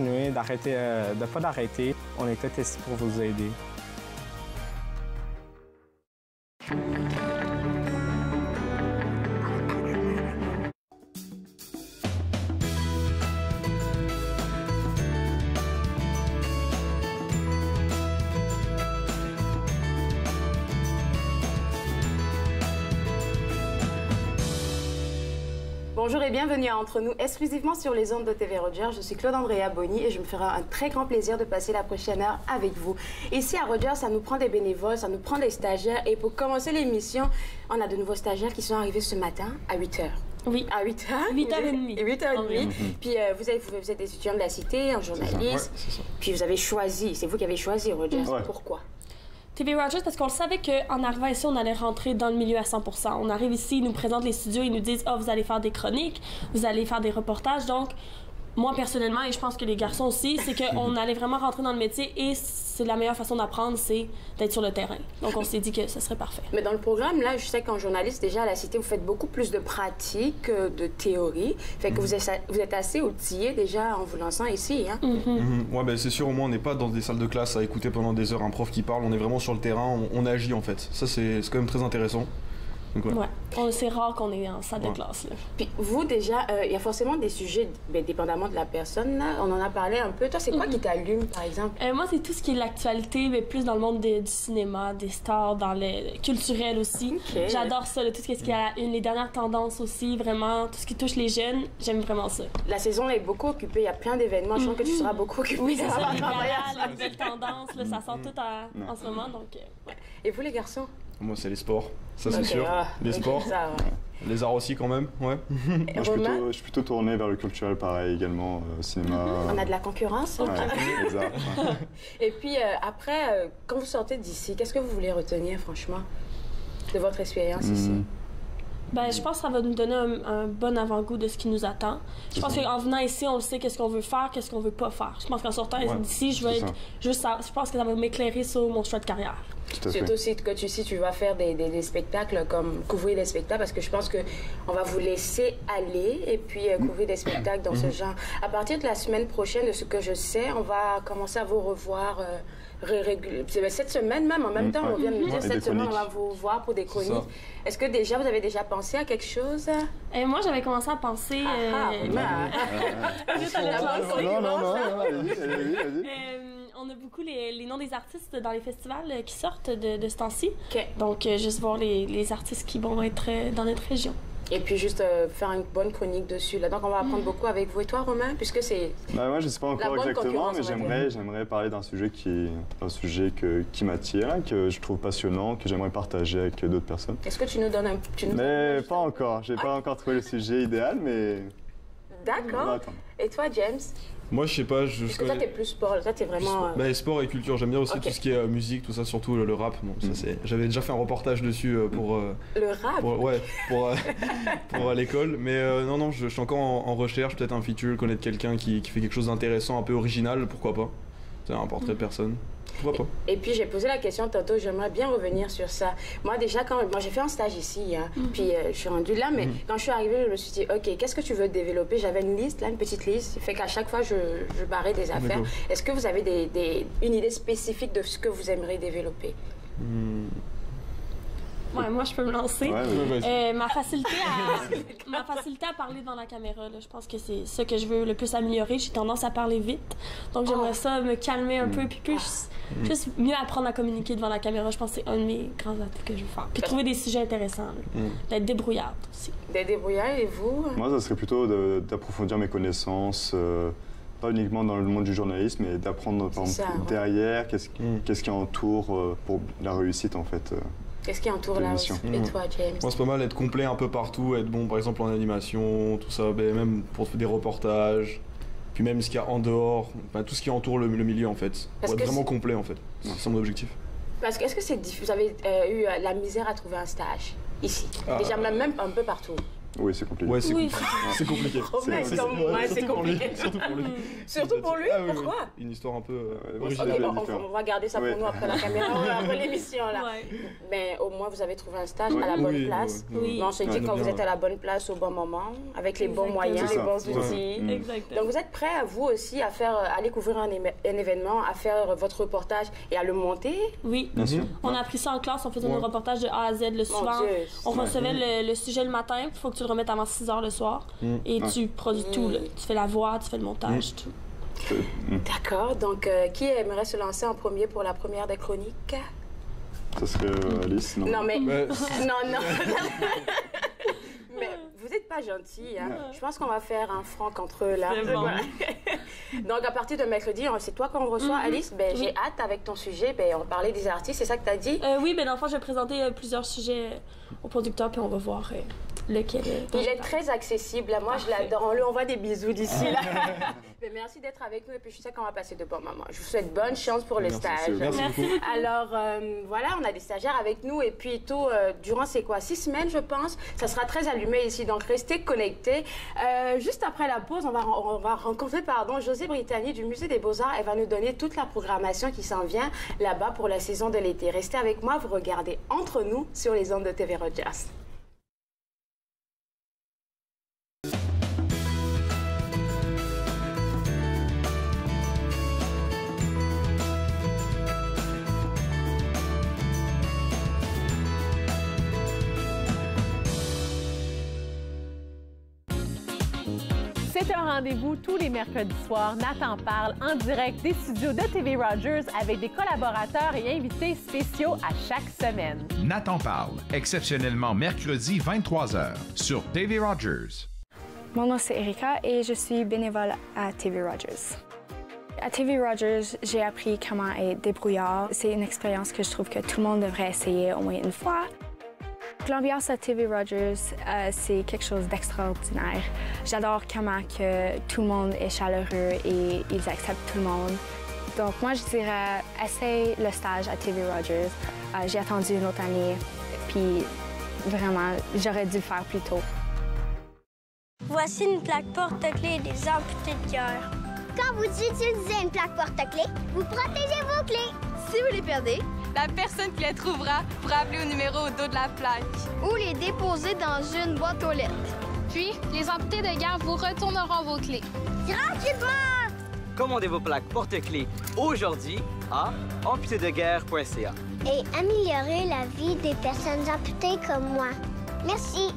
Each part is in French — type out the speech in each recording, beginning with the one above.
continuer, d'arrêter, de pas d'arrêter. On est peut-être ici pour vous aider. Bonjour et bienvenue à Entre nous, exclusivement sur les ondes de TV Rogers. Je suis Claude-Andrea Bonny et je me ferai un très grand plaisir de passer la prochaine heure avec vous. Ici à Rogers, ça nous prend des bénévoles, ça nous prend des stagiaires. Et pour commencer l'émission, on a de nouveaux stagiaires qui sont arrivés ce matin à 8h. Oui. À 8h. 8h30. 8h30. Puis vous êtes étudiant de la Cité, un journaliste. C'est ça. Puis vous avez choisi, c'est vous qui avez choisi Rogers. Ouais. Pourquoi? TV Rogers, parce qu'on le savait qu'en arrivant ici, on allait rentrer dans le milieu à 100%. On arrive ici, ils nous présentent les studios, ils nous disent « Ah, vous allez faire des chroniques, vous allez faire des reportages. » Donc, moi, personnellement, et je pense que les garçons aussi, c'est qu'on allait vraiment rentrer dans le métier et c'est la meilleure façon d'apprendre, c'est d'être sur le terrain. Donc, on s'est dit que ce serait parfait. Mais dans le programme, là, je sais qu'en journaliste, déjà, à la Cité, vous faites beaucoup plus de pratique que de théorie. Fait que vous êtes assez outillés déjà en vous lançant ici, hein? Ouais, ben c'est sûr, au moins, on n'est pas dans des salles de classe à écouter pendant des heures un prof qui parle. On est vraiment sur le terrain, on agit, en fait. Ça, c'est quand même très intéressant. Donc, Ouais. C'est rare qu'on est en salle de classe, là. Puis vous, déjà, il y a forcément des sujets, dépendamment de la personne, là. On en a parlé un peu. Toi, c'est quoi qui t'allume, par exemple? Moi, c'est tout ce qui est l'actualité, mais plus dans le monde du cinéma, des stars, dans le culturel aussi. Okay. J'adore ça, là, tout ce qui est à la une, les dernières tendances aussi, vraiment, tout ce qui touche les jeunes, j'aime vraiment ça. La saison est beaucoup occupée, il y a plein d'événements. Je sens que tu seras beaucoup occupée. Oui, c'est ça, les galas, les nouvelles tendances, là, ça sort tout en ce moment, donc... Ouais. Et vous, les garçons? moi, c'est les sports, ça c'est Ok, sûr. Les sports, ça, ouais. les arts aussi quand même, ouais. Moi, je suis plutôt tourné vers le culturel, pareil, également, cinéma. On a de la concurrence. Ouais, les arts, ouais. Et puis, après, quand vous sortez d'ici, qu'est-ce que vous voulez retenir, franchement, de votre expérience ici? Ben, je pense que ça va nous donner un bon avant-goût de ce qui nous attend. Je pense qu'en venant ici, on le sait qu'est-ce qu'on veut faire, qu'est-ce qu'on veut pas faire. Je pense qu'en sortant d'ici, je vais être juste ça. Je pense que ça va m'éclairer sur mon choix de carrière. Surtout si tu vas faire des spectacles, comme couvrir des spectacles, parce que je pense qu'on va vous laisser aller et puis couvrir des spectacles dans ce genre. À partir de la semaine prochaine, de ce que je sais, on va commencer à vous revoir cette semaine même, en même temps, on vient de nous dire cette semaine, on va vous voir pour des chroniques. Est-ce que déjà, vous avez déjà pensé à quelque chose? Et moi, j'avais commencé à penser... on a beaucoup les noms des artistes dans les festivals qui sortent de ce temps-ci. Okay. Donc, juste voir les artistes qui vont être dans notre région. Et puis juste faire une bonne chronique dessus. Là. Donc, on va apprendre beaucoup avec vous. Et toi, Romain, puisque c'est... moi, je ne sais pas encore exactement, mais j'aimerais parler d'un sujet qui m'attire, que je trouve passionnant, que j'aimerais partager avec d'autres personnes. Est-ce que tu nous donnes Mais pas encore. Je n'ai pas encore trouvé le sujet idéal, mais... D'accord. Et toi, James? Moi, je sais pas. Parce que toi, t'es plus sport. Toi, t'es vraiment... sport et culture. J'aime bien aussi tout ce qui est musique, tout ça, surtout le rap. Bon, j'avais déjà fait un reportage dessus pour... le rap? Pour l'école. Mais non, je suis encore en recherche. Peut-être un feature, connaître quelqu'un qui fait quelque chose d'intéressant, un peu original, pourquoi pas. C'est un portrait de personne. Pourquoi pas? Et puis j'ai posé la question tantôt, j'aimerais bien revenir sur ça. Moi déjà, moi j'ai fait un stage ici, hein, puis je suis rendue là, mais quand je suis arrivée, je me suis dit, ok, qu'est-ce que tu veux développer? J'avais une liste, là, une petite liste, fait qu'à chaque fois je barrais des affaires. Est-ce que vous avez une idée spécifique de ce que vous aimeriez développer? Ouais, moi, je peux me lancer. Ouais, ma facilité à parler devant la caméra, là, je pense que c'est ça que je veux le plus améliorer. J'ai tendance à parler vite. Donc, j'aimerais ça me calmer un peu, puis juste mieux apprendre à communiquer devant la caméra. Je pense que c'est un de mes grands atouts que je veux faire. Puis trouver des sujets intéressants, d'être débrouillarde aussi. D'être débrouillarde, et vous? Moi, ça serait plutôt d'approfondir mes connaissances. Pas uniquement dans le monde du journalisme, mais d'apprendre derrière qu'est-ce qui entoure pour la réussite, en fait. Qu'est-ce qui entoure la réussite? Et toi, James? Moi, c'est pas mal être complet un peu partout, être bon, par exemple, en animation, tout ça, même pour des reportages, puis même ce qu'il y a en dehors, tout ce qui entoure le milieu, en fait. Pour être vraiment complet, en fait. C'est ça mon objectif. Parce que vous avez eu la misère à trouver un stage ici? Déjà, même un peu partout. Oui, c'est compliqué. Ouais, c'est Oui, c'est compliqué. C'est compliqué. Surtout pour lui. Surtout pour lui, Ah, oui, pourquoi? oui. Une histoire un peu originale. On va garder ça pour nous après la caméra, après l'émission. Là. Ouais. Mais au moins, vous avez trouvé un stage à la bonne place. Oui. Mais on se dit quand vous êtes à la bonne place au bon moment, avec les bons moyens, les bons outils. Exactement. Donc, vous êtes prêts, à vous aussi, à aller couvrir un événement, à faire votre reportage et à le monter? Oui. Bien sûr. On a appris ça en classe, on faisait nos reportages de A à Z le soir. On recevait le sujet le matin, il faut que tu le remettes avant 6 h le soir. Et tu produis tout. Là. Tu fais la voix, tu fais le montage, tout. D'accord. Donc, qui aimerait se lancer en premier pour la première des chroniques? Ça serait Alice, non? Non, mais... Non. Mais vous n'êtes pas gentil, hein? Je pense qu'on va faire un franc entre eux, là. Bon. Donc, à partir de mercredi, c'est toi qu'on reçoit, Alice. Ben, j'ai hâte avec ton sujet. Ben, on parlait des artistes, c'est ça que tu as dit? Oui, ben dans le fond, je vais présenter plusieurs sujets au producteur, puis on va voir lequel est. Il est très accessible. Moi, je l'adore. On lui envoie des bisous d'ici, là. Mais merci d'être avec nous. Et puis, je sais qu'on va passer de bons moments. Je vous souhaite bonne chance pour le stage. Merci beaucoup. Alors, voilà, on a des stagiaires avec nous. Et puis, tout, durant, 6 semaines, je pense. Ça sera très allumé ici. Donc, restez connectés. Juste après la pause, on va rencontrer, José Brittany du Musée des Beaux-Arts. Elle va nous donner toute la programmation qui s'en vient là-bas pour la saison de l'été. Restez avec moi. Vous regardez Entre nous sur les ondes de TV Rogers. C'est un rendez-vous tous les mercredis soirs. Nathan parle en direct des studios de TV Rogers avec des collaborateurs et invités spéciaux à chaque semaine. Nathan parle, exceptionnellement mercredi 23h sur TV Rogers. Mon nom c'est Erika et je suis bénévole à TV Rogers. À TV Rogers, j'ai appris comment être débrouillard. C'est une expérience que je trouve que tout le monde devrait essayer au moins une fois. L'ambiance à TV Rogers, c'est quelque chose d'extraordinaire. J'adore comment que tout le monde est chaleureux et ils acceptent tout le monde. Donc moi, je dirais, essaye le stage à TV Rogers. J'ai attendu une autre année, puis vraiment, j'aurais dû le faire plus tôt. Voici une plaque porte-clés des amputés de cœur. Quand vous utilisez une plaque porte-clés, vous protégez vos clés. Si vous les perdez, la personne qui les trouvera pourra appeler au numéro au dos de la plaque. Ou les déposer dans une boîte aux lettres. Puis, les amputés de guerre vous retourneront vos clés. Gratuitement! Commandez vos plaques porte-clés aujourd'hui à amputédeguerre.ca. Et améliorez la vie des personnes amputées comme moi. Merci!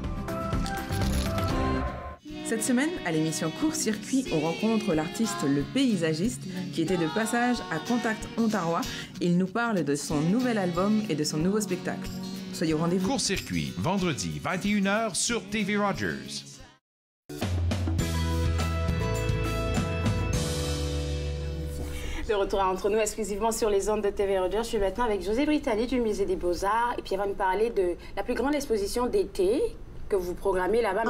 Cette semaine, à l'émission Court-Circuit, on rencontre l'artiste Le Paysagiste qui était de passage à Contact Ontarois. Il nous parle de son nouvel album et de son nouveau spectacle. Soyez au rendez-vous. Court-Circuit, vendredi 21h sur TV Rogers. De retour à Entre nous, exclusivement sur les ondes de TV Rogers. Je suis maintenant avec José Brittany du Musée des Beaux-Arts. Et puis elle va nous parler de la plus grande exposition d'été que vous programmez là-bas,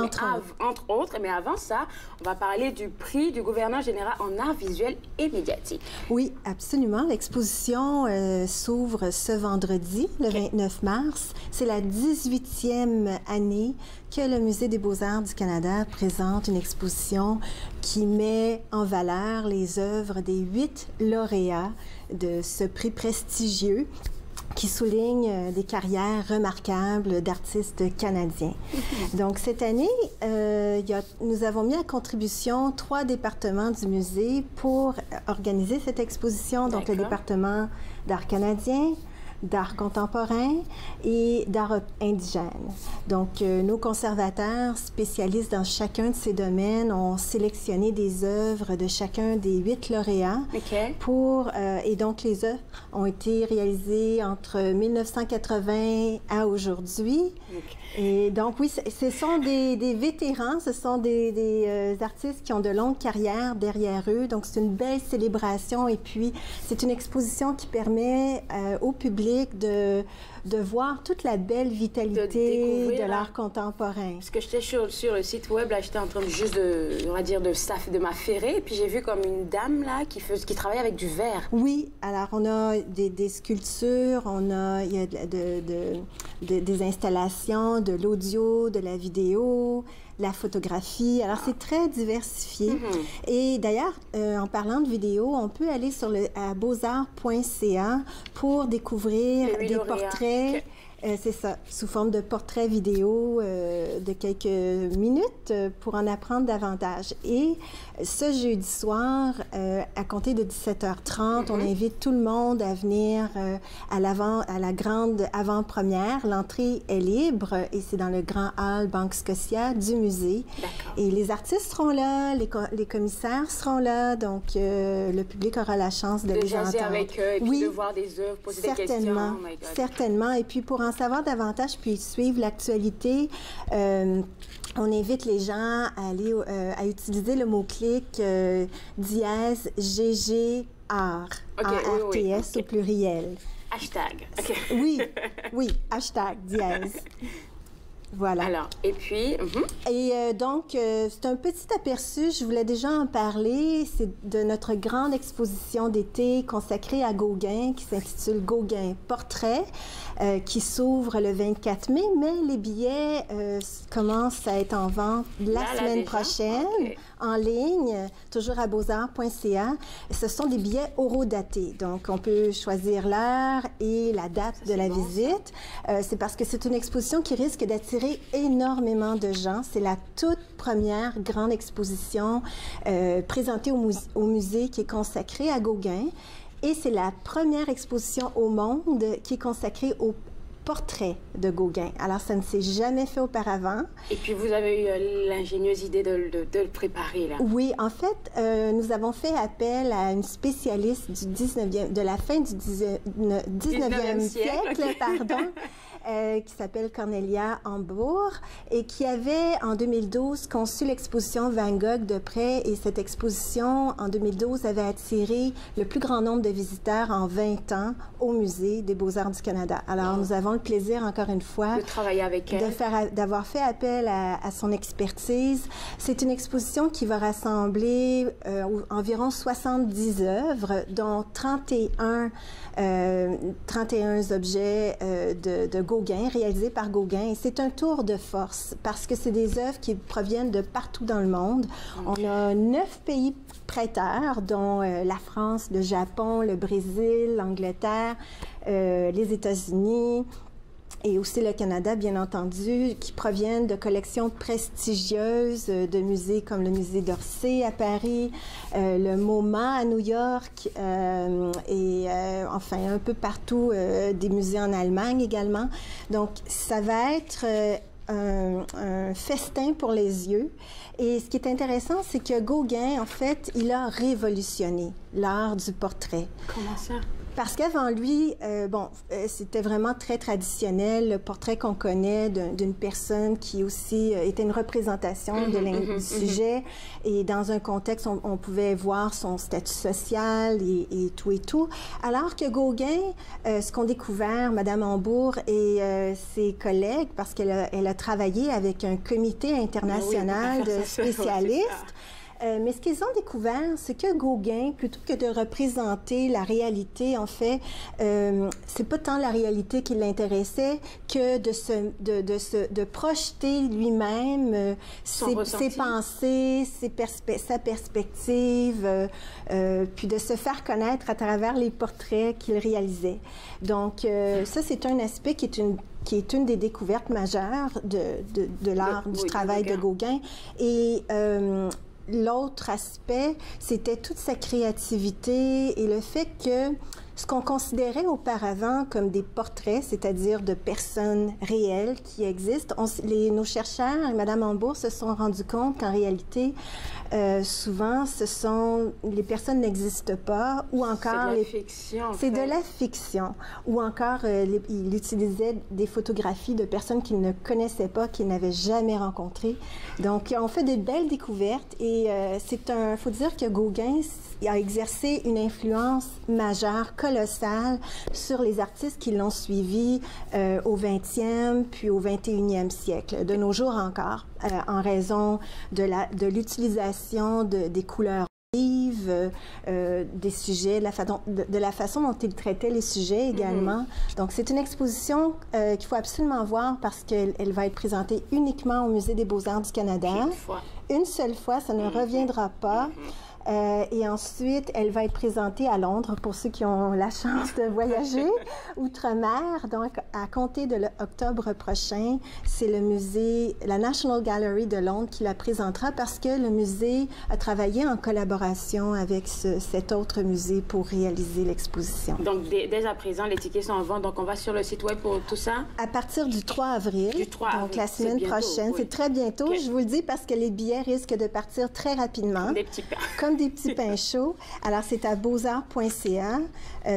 entre autres. Mais avant ça, on va parler du prix du gouverneur général en arts visuels et médiatiques. Oui, absolument. L'exposition s'ouvre ce vendredi, le 29 mars. C'est la 18e année que le Musée des Beaux-Arts du Canada présente une exposition qui met en valeur les œuvres des 8 lauréats de ce prix prestigieux qui souligne des carrières remarquables d'artistes canadiens. Donc, cette année, nous avons mis à contribution 3 départements du musée pour organiser cette exposition. Donc, le département d'art canadien, d'art contemporain et d'art indigène. Donc, nos conservateurs spécialistes dans chacun de ces domaines ont sélectionné des œuvres de chacun des 8 lauréats et donc les œuvres ont été réalisées entre 1980 à aujourd'hui. Et donc, oui, ce sont des vétérans, ce sont des artistes qui ont de longues carrières derrière eux. Donc, c'est une belle célébration et puis c'est une exposition qui permet au public public de voir toute la belle vitalité de l'art contemporain. Parce que j'étais sur le site web, là, j'étais en train juste de m'affairer, et puis j'ai vu comme une dame, là, qui travaille avec du verre. Oui, alors on a des sculptures, il y a des installations, de l'audio, de la vidéo, la photographie. Alors, c'est très diversifié. Et d'ailleurs, en parlant de vidéo, on peut aller à beauxarts.ca pour découvrir des portraits. C'est ça, sous forme de portraits vidéo de quelques minutes pour en apprendre davantage. Et ce jeudi soir, à compter de 17h30, on invite tout le monde à venir à la grande avant-première. L'entrée est libre et c'est dans le grand hall Banque Scotia du musée. Et les artistes seront là, les commissaires seront là, donc le public aura la chance de les entendre. Avec eux et puis de voir des œuvres, poser des questions. Oh my God. Certainement. Et puis pour en savoir davantage, puis suivre l'actualité, on invite les gens à aller à utiliser le mot-clic dièse GG art, en RTS au pluriel. Hashtag. Oui, hashtag dièse. Voilà. Alors, et puis... Et donc, c'est un petit aperçu, je voulais déjà en parler, c'est de notre grande exposition d'été consacrée à Gauguin, qui s'intitule Gauguin Portrait, qui s'ouvre le 24 mai, mais les billets commencent à être en vente la semaine prochaine, en ligne, toujours à beauxarts.ca. Ce sont des billets horodatés, donc on peut choisir l'heure et la date de la visite. C'est parce que c'est une exposition qui risque d'attirer énormément de gens. C'est la toute première grande exposition présentée au musée qui est consacrée à Gauguin. Et c'est la première exposition au monde qui est consacrée au portrait de Gauguin. Alors, ça ne s'est jamais fait auparavant. Et puis, vous avez eu l'ingénieuse idée de le préparer, là. Oui, en fait, nous avons fait appel à une spécialiste de la fin du 19e siècle, pardon, qui s'appelle Cornelia Hambourg et qui avait, en 2012, conçu l'exposition Van Gogh de près. Et cette exposition, en 2012, avait attiré le plus grand nombre de visiteurs en 20 ans au Musée des Beaux-Arts du Canada. Alors, nous avons le plaisir, encore une fois, de travailler avec elle, d'avoir fait appel à son expertise. C'est une exposition qui va rassembler environ 70 œuvres, dont 31 objets de Gauguin, réalisés par Gauguin. Et c'est un tour de force parce que c'est des œuvres qui proviennent de partout dans le monde. On a 9 pays prêteurs, dont la France, le Japon, le Brésil, l'Angleterre, les États-Unis et aussi le Canada, bien entendu, qui proviennent de collections prestigieuses de musées comme le musée d'Orsay à Paris, le MoMA à New York et enfin un peu partout des musées en Allemagne également. Donc ça va être un festin pour les yeux. Et ce qui est intéressant, c'est que Gauguin, en fait, il a révolutionné l'art du portrait. Comment ça? Parce qu'avant lui, c'était vraiment très traditionnel, le portrait qu'on connaît d'une personne qui aussi était une représentation du sujet. Et dans un contexte, on pouvait voir son statut social et tout. Alors que Gauguin, ce qu'ont découvert Mme Hambourg et ses collègues, parce qu'elle a travaillé avec un comité international de spécialistes, mais ce qu'ils ont découvert, c'est que Gauguin, plutôt que de représenter la réalité, en fait, c'est pas tant la réalité qui l'intéressait que de projeter lui-même ses pensées, sa perspective, puis de se faire connaître à travers les portraits qu'il réalisait. Donc, ça, c'est un aspect qui est une des découvertes majeures de l'art, du travail de Gauguin. Et l'autre aspect, c'était toute sa créativité et le fait que ce qu'on considérait auparavant comme des portraits, c'est-à-dire de personnes réelles qui existent, nos chercheurs et Mme Hambourg se sont rendus compte qu'en réalité, souvent, les personnes n'existent pas ou encore... C'est de la fiction. C'est de la fiction. Ou encore, il utilisait des photographies de personnes qu'il ne connaissait pas, qu'il n'avait jamais rencontrées. Donc, on fait de belles découvertes et faut dire que Gauguin a exercé une influence majeure, colossale sur les artistes qui l'ont suivi au 20e puis au 21e siècle, de nos jours encore, en raison de l'utilisation des couleurs vives, des sujets, de la façon dont il traitait les sujets également. Donc, c'est une exposition qu'il faut absolument voir parce qu'elle va être présentée uniquement au Musée des Beaux-Arts du Canada. Une seule fois, ça ne reviendra pas. Et ensuite, elle va être présentée à Londres pour ceux qui ont la chance de voyager outre-mer. Donc, à compter de l'octobre prochain, c'est le musée, la National Gallery de Londres qui la présentera parce que le musée a travaillé en collaboration avec cet autre musée pour réaliser l'exposition. Donc, dès à présent, les tickets sont en vente. Donc, on va sur le site web pour tout ça? À partir du 3 avril. Donc, la semaine prochaine. C'est très bientôt. Je vous le dis parce que les billets risquent de partir très rapidement. Des petits pains. Comme des petits pains chauds. Alors, c'est à beauxarts.ca.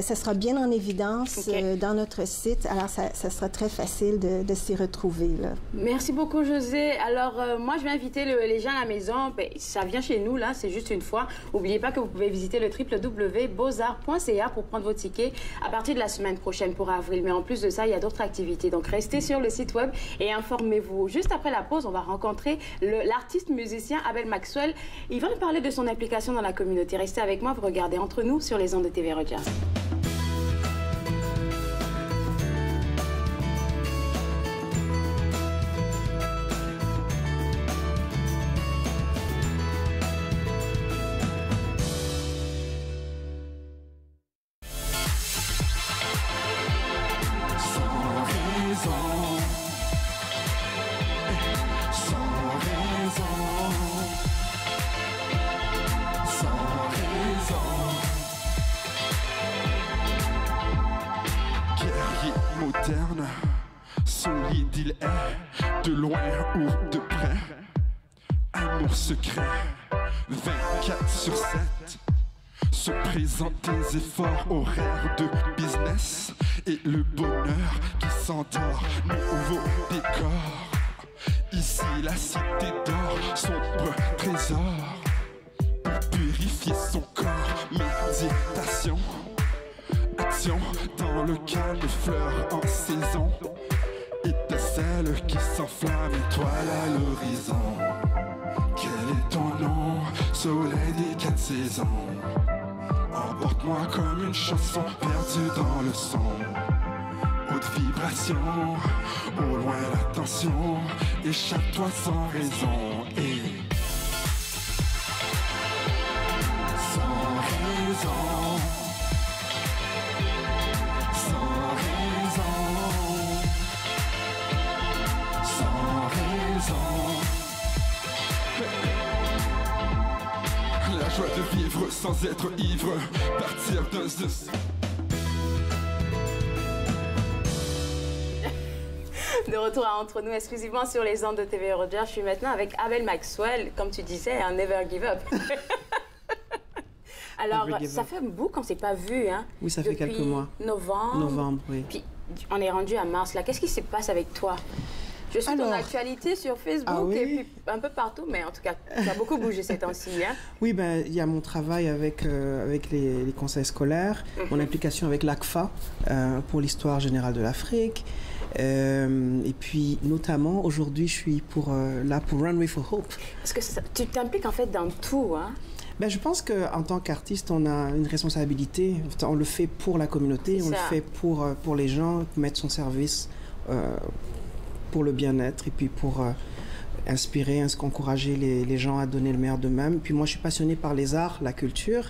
Ça sera bien en évidence dans notre site. Alors, ça sera très facile de s'y retrouver. Là. Merci beaucoup, Josée. Alors, moi, je vais inviter les gens à la maison. Ben, ça vient chez nous, là. C'est juste une fois. N'oubliez pas que vous pouvez visiter le www.beauxarts.ca pour prendre vos tickets à partir de la semaine prochaine pour avril. Mais en plus de ça, il y a d'autres activités. Donc, restez sur le site web et informez-vous. Juste après la pause, on va rencontrer l'artiste musicien Abel Maxwell. Il va nous parler de son implication dans la communauté. Restez avec moi, vous regardez Entre nous sur les ondes de TV Rogers. Solide il est, de loin ou de près. Amour secret, 24/7. Se présente des efforts, horaires de business. Et le bonheur qui s'endort, nouveau décor. Ici la cité d'or, sombre trésor. Pour purifier son corps, méditation. Action dans le calme, fleurs en saison. Étincelle qui s'enflamme, étoile à l'horizon. Quel est ton nom, soleil des 4 saisons? Emporte-moi comme une chanson perdue dans le son. Haute vibration, au loin l'attention. Échappe-toi sans raison et sans raison. La joie de vivre sans être ivre, partir d'un De retour à Entre nous, exclusivement sur les ondes de TV Rogers. Je suis maintenant avec Abel Maxwell, comme tu disais, un Never Give Up. Alors, ça fait un bout qu'on ne s'est pas vu, hein? Oui, ça fait quelques mois. Novembre, oui. Puis, on est rendu à mars, là. Qu'est-ce qui se passe avec toi? Je suis ton actualité sur Facebook et puis un peu partout, mais en tout cas, tu as beaucoup bougé ces temps-ci. Hein? Oui, ben, il y a mon travail avec les conseils scolaires, mon implication avec l'ACFA pour l'histoire générale de l'Afrique. Et puis, notamment, aujourd'hui, je suis là pour Runway for Hope. Parce que tu t'impliques en fait dans tout, hein? Ben, je pense qu'en tant qu'artiste, on a une responsabilité. On le fait pour la communauté, on le fait pour les gens, mettre son service pour le bien-être et puis pour inspirer, encourager les gens à donner le meilleur d'eux-mêmes. Puis moi, je suis passionnée par les arts, la culture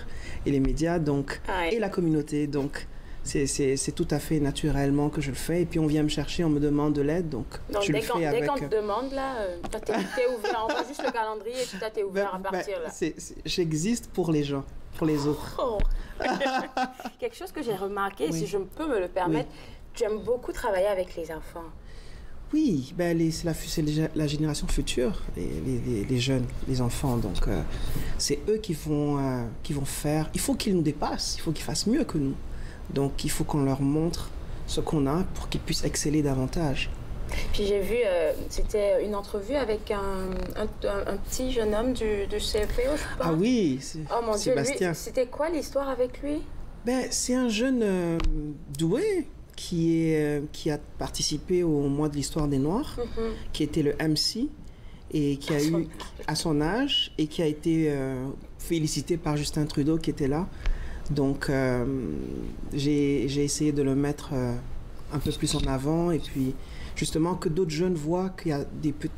et les médias et la communauté. Donc, c'est tout à fait naturellement que je le fais. Et puis, on vient me chercher, on me demande de l'aide. Donc je le fais avec... Dès qu'on te demande, là, t'es ouvert. On voit juste le calendrier et tu t'es ouvert à partir, là. J'existe pour les gens, pour les autres. Oh. Quelque chose que j'ai remarqué, si je peux me le permettre, tu aimes beaucoup travailler avec les enfants. Oui, c'est la génération future, les jeunes, les enfants. Donc, c'est eux qui vont faire. Il faut qu'ils nous dépassent, il faut qu'ils fassent mieux que nous. Donc, il faut qu'on leur montre ce qu'on a pour qu'ils puissent exceller davantage. Puis j'ai vu, c'était une entrevue avec un petit jeune homme du CFPO, je pense. Ah oui, oh mon Sébastien. Dieu, c'était quoi l'histoire avec lui? C'est un jeune doué qui a participé au mois de l'histoire des Noirs, qui était le MC et qui a eu à son âge et qui a été félicité par Justin Trudeau qui était là. Donc j'ai essayé de le mettre un peu plus en avant et puis justement que d'autres jeunes voient qu'il y a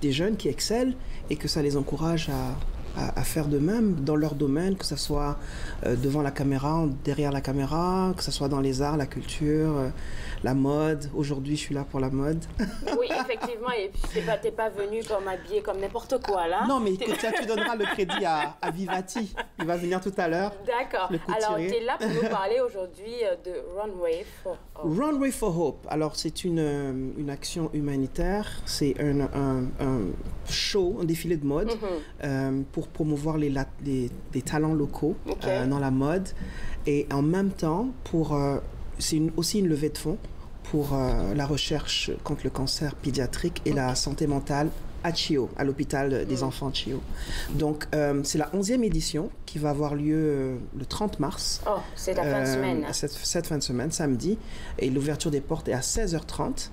des jeunes qui excellent et que ça les encourage à faire de même dans leur domaine, que ce soit devant la caméra, derrière la caméra, que ce soit dans les arts, la culture, la mode. Aujourd'hui, je suis là pour la mode. Oui, effectivement, et puis t'es pas venu comme habillé comme n'importe quoi, là. Non, mais tu donneras le crédit à Vivati. Il va venir tout à l'heure. D'accord. Alors, tu es là pour nous parler aujourd'hui de Runway for Hope. Runway for Hope. Alors, c'est une action humanitaire. C'est un show, un défilé de mode pour promouvoir les talents locaux dans la mode. Et en même temps, c'est aussi une levée de fonds pour la recherche contre le cancer pédiatrique et la santé mentale à Chio, à l'hôpital des enfants Chio. Donc, c'est la 11e édition qui va avoir lieu le 30 mars. Oh, c'est la fin de semaine. Cette fin de semaine, samedi. Et l'ouverture des portes est à 16h30.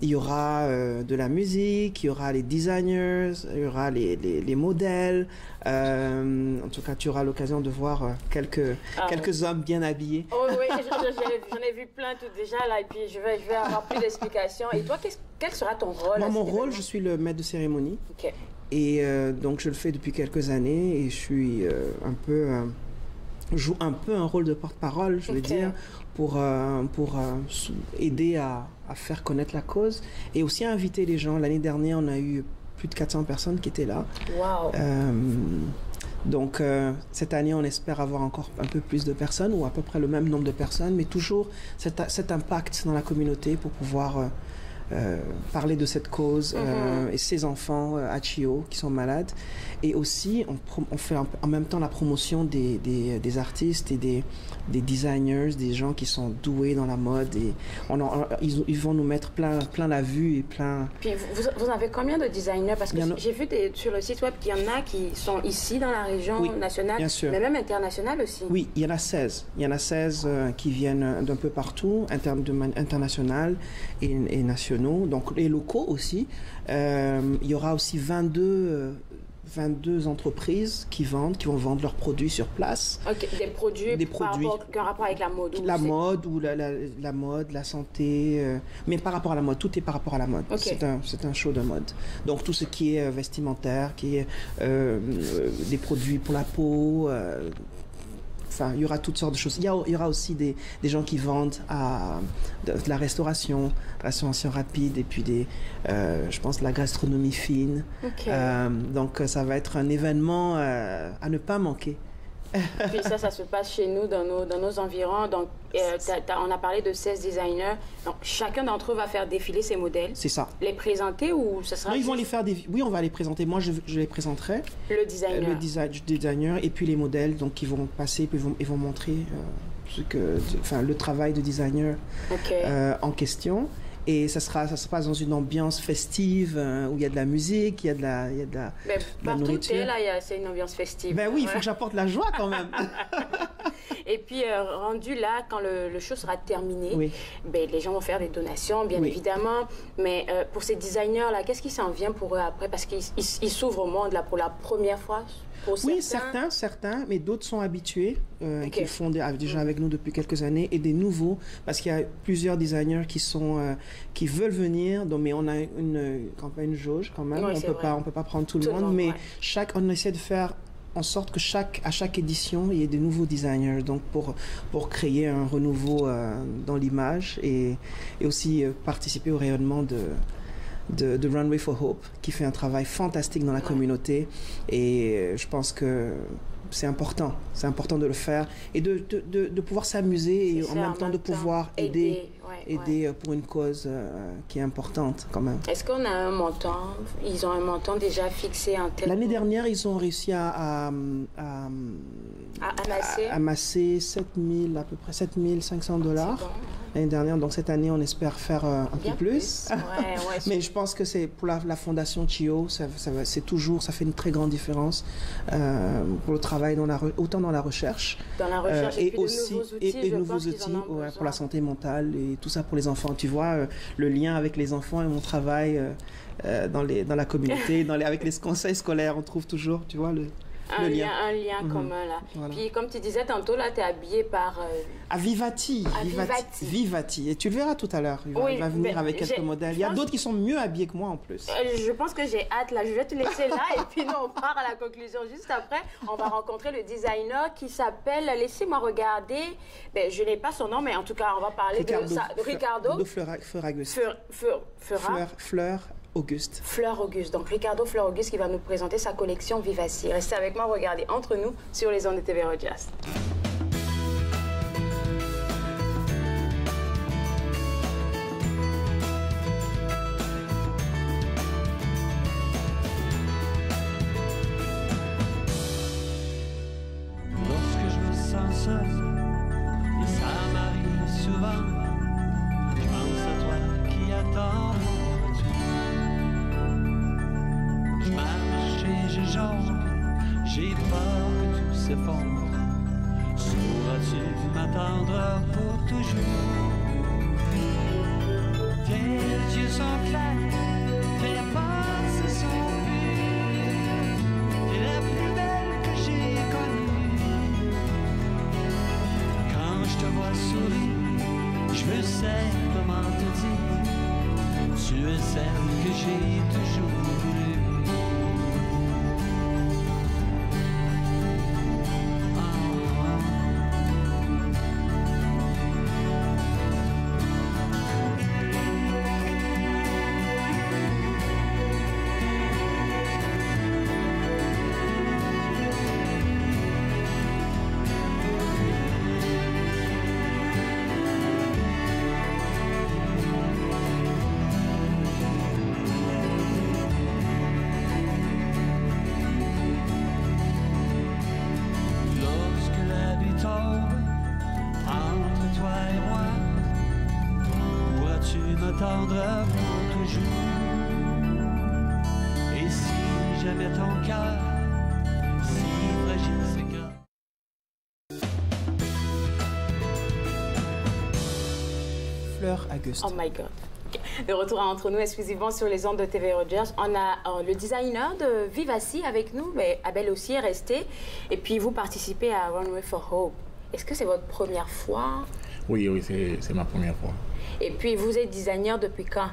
Il y aura de la musique, il y aura les designers, il y aura les modèles. En tout cas, tu auras l'occasion de voir quelques hommes bien habillés. Oh, oui, j'en ai vu plein tout déjà là. Et puis, je vais avoir plus d'explications. Et toi, quel sera ton rôle? Mon rôle, je suis le maître de cérémonie. Et donc, je le fais depuis quelques années et je suis joue un peu un rôle de porte-parole, je veux dire, pour aider à faire connaître la cause et aussi à inviter les gens. L'année dernière, on a eu plus de 400 personnes qui étaient là. Wow. Donc, cette année, on espère avoir encore un peu plus de personnes ou à peu près le même nombre de personnes, mais toujours cet impact dans la communauté pour pouvoir parler de cette cause et ces enfants à Chio qui sont malades. Et aussi, on fait en même temps la promotion des artistes et des designers, des gens qui sont doués dans la mode. Et ils vont nous mettre plein la vue et plein... Puis vous avez combien de designers? Parce que j'ai vu sur le site web qu'il y en a qui sont ici dans la région nationale, mais même internationale aussi. Oui, il y en a 16. Il y en a 16 qui viennent d'un peu partout, international et nationaux. Donc les locaux aussi. Il y aura aussi 22 entreprises qui vont vendre leurs produits sur place. Des produits qui ont un rapport avec la mode. La mode, la santé. Mais par rapport à la mode, tout est par rapport à la mode. C'est un show de mode. Donc tout ce qui est vestimentaire, qui est des produits pour la peau. Enfin, il y aura toutes sortes de choses. Il y aura aussi des gens qui vendent de la restauration rapide et puis je pense, de la gastronomie fine. Donc, ça va être un événement à ne pas manquer. Puis ça se passe chez nous, dans nos environs. Donc, on a parlé de 16 designers. Donc, chacun d'entre eux va faire défiler ses modèles. C'est ça. Les présenter ou ce sera... Non, ils vont les faire oui, on va les présenter. Moi, je les présenterai. Le designer. Le designer et puis les modèles. Donc, ils vont passer puis ils vont montrer le travail de designer en question. Et ça se passe dans une ambiance festive où il y a de la musique, il y a de la nourriture. Là, c'est une ambiance festive. Ben oui, il faut que j'apporte la joie quand même. Et puis, rendu là, quand le show sera terminé, les gens vont faire des donations, bien évidemment. Mais pour ces designers-là, qu'est-ce qui s'en vient pour eux après? Parce qu'ils s'ouvrent au monde là, pour la première fois. Oui, certains, mais d'autres sont habitués, qui font déjà avec nous depuis quelques années, et des nouveaux, parce qu'il y a plusieurs designers qui veulent venir, mais on a une jauge quand même, on peut pas prendre tout le monde, mais on essaie de faire en sorte que à chaque édition, il y ait des nouveaux designers, donc pour créer un renouveau dans l'image et aussi participer au rayonnement de Runway for Hope, qui fait un travail fantastique dans la communauté. Et je pense que c'est important. C'est important de le faire et de pouvoir s'amuser et en même temps de pouvoir aider pour une cause qui est importante quand même. Est-ce qu'on a un montant? Ils ont un montant déjà fixé en tête? L'année dernière, ils ont réussi à amasser 7 500 $. L'année dernière, donc cette année, on espère faire un peu plus. Mais je pense que c'est pour la fondation Chio, ça fait une très grande différence pour le travail autant dans la recherche, et aussi de nouveaux outils pour la santé mentale et tout ça pour les enfants. Tu vois, le lien avec les enfants et mon travail dans la communauté, avec les conseils scolaires, on trouve toujours, tu vois, un lien commun là. Voilà. Puis comme tu disais tantôt là, tu es habillé par à Vivati. Et tu le verras tout à l'heure. Il va venir avec quelques modèles. Il y a d'autres qui sont mieux habillés que moi en plus. Je pense que j'ai hâte là. Je vais te laisser là et puis nous on part à la conclusion juste après. On va rencontrer le designer qui s'appelle, laissez-moi regarder. Je n'ai pas son nom, mais en tout cas on va parler de ça. Ricardo. Fleur Auguste. Donc Ricardo Fleur Auguste qui va nous présenter sa collection Vivaci. Restez avec moi, regardez entre nous sur les ondes de TV Rogers. Lorsque je me sens seul, et ça m'arrive souvent, je pense à toi qui attends. Je marche et je jongle, j'ai peur que tout s'effondre. Sauras-tu m'attendre pour toujours? Tes yeux sont clairs, tes pensées sont pures. T'es la plus belle que j'ai connue. Quand je te vois sourire, je sais comment te dire. Tu es celle que j'ai toujours voulu. Oh my God. Okay. De retour entre nous exclusivement sur les ondes de TV Rogers. On a le designer de Vivaci avec nous, mais Abel aussi est resté. Et puis vous participez à Runway for Hope. Est-ce que c'est votre première fois? Oui, c'est ma première fois. Et puis vous êtes designer depuis quand?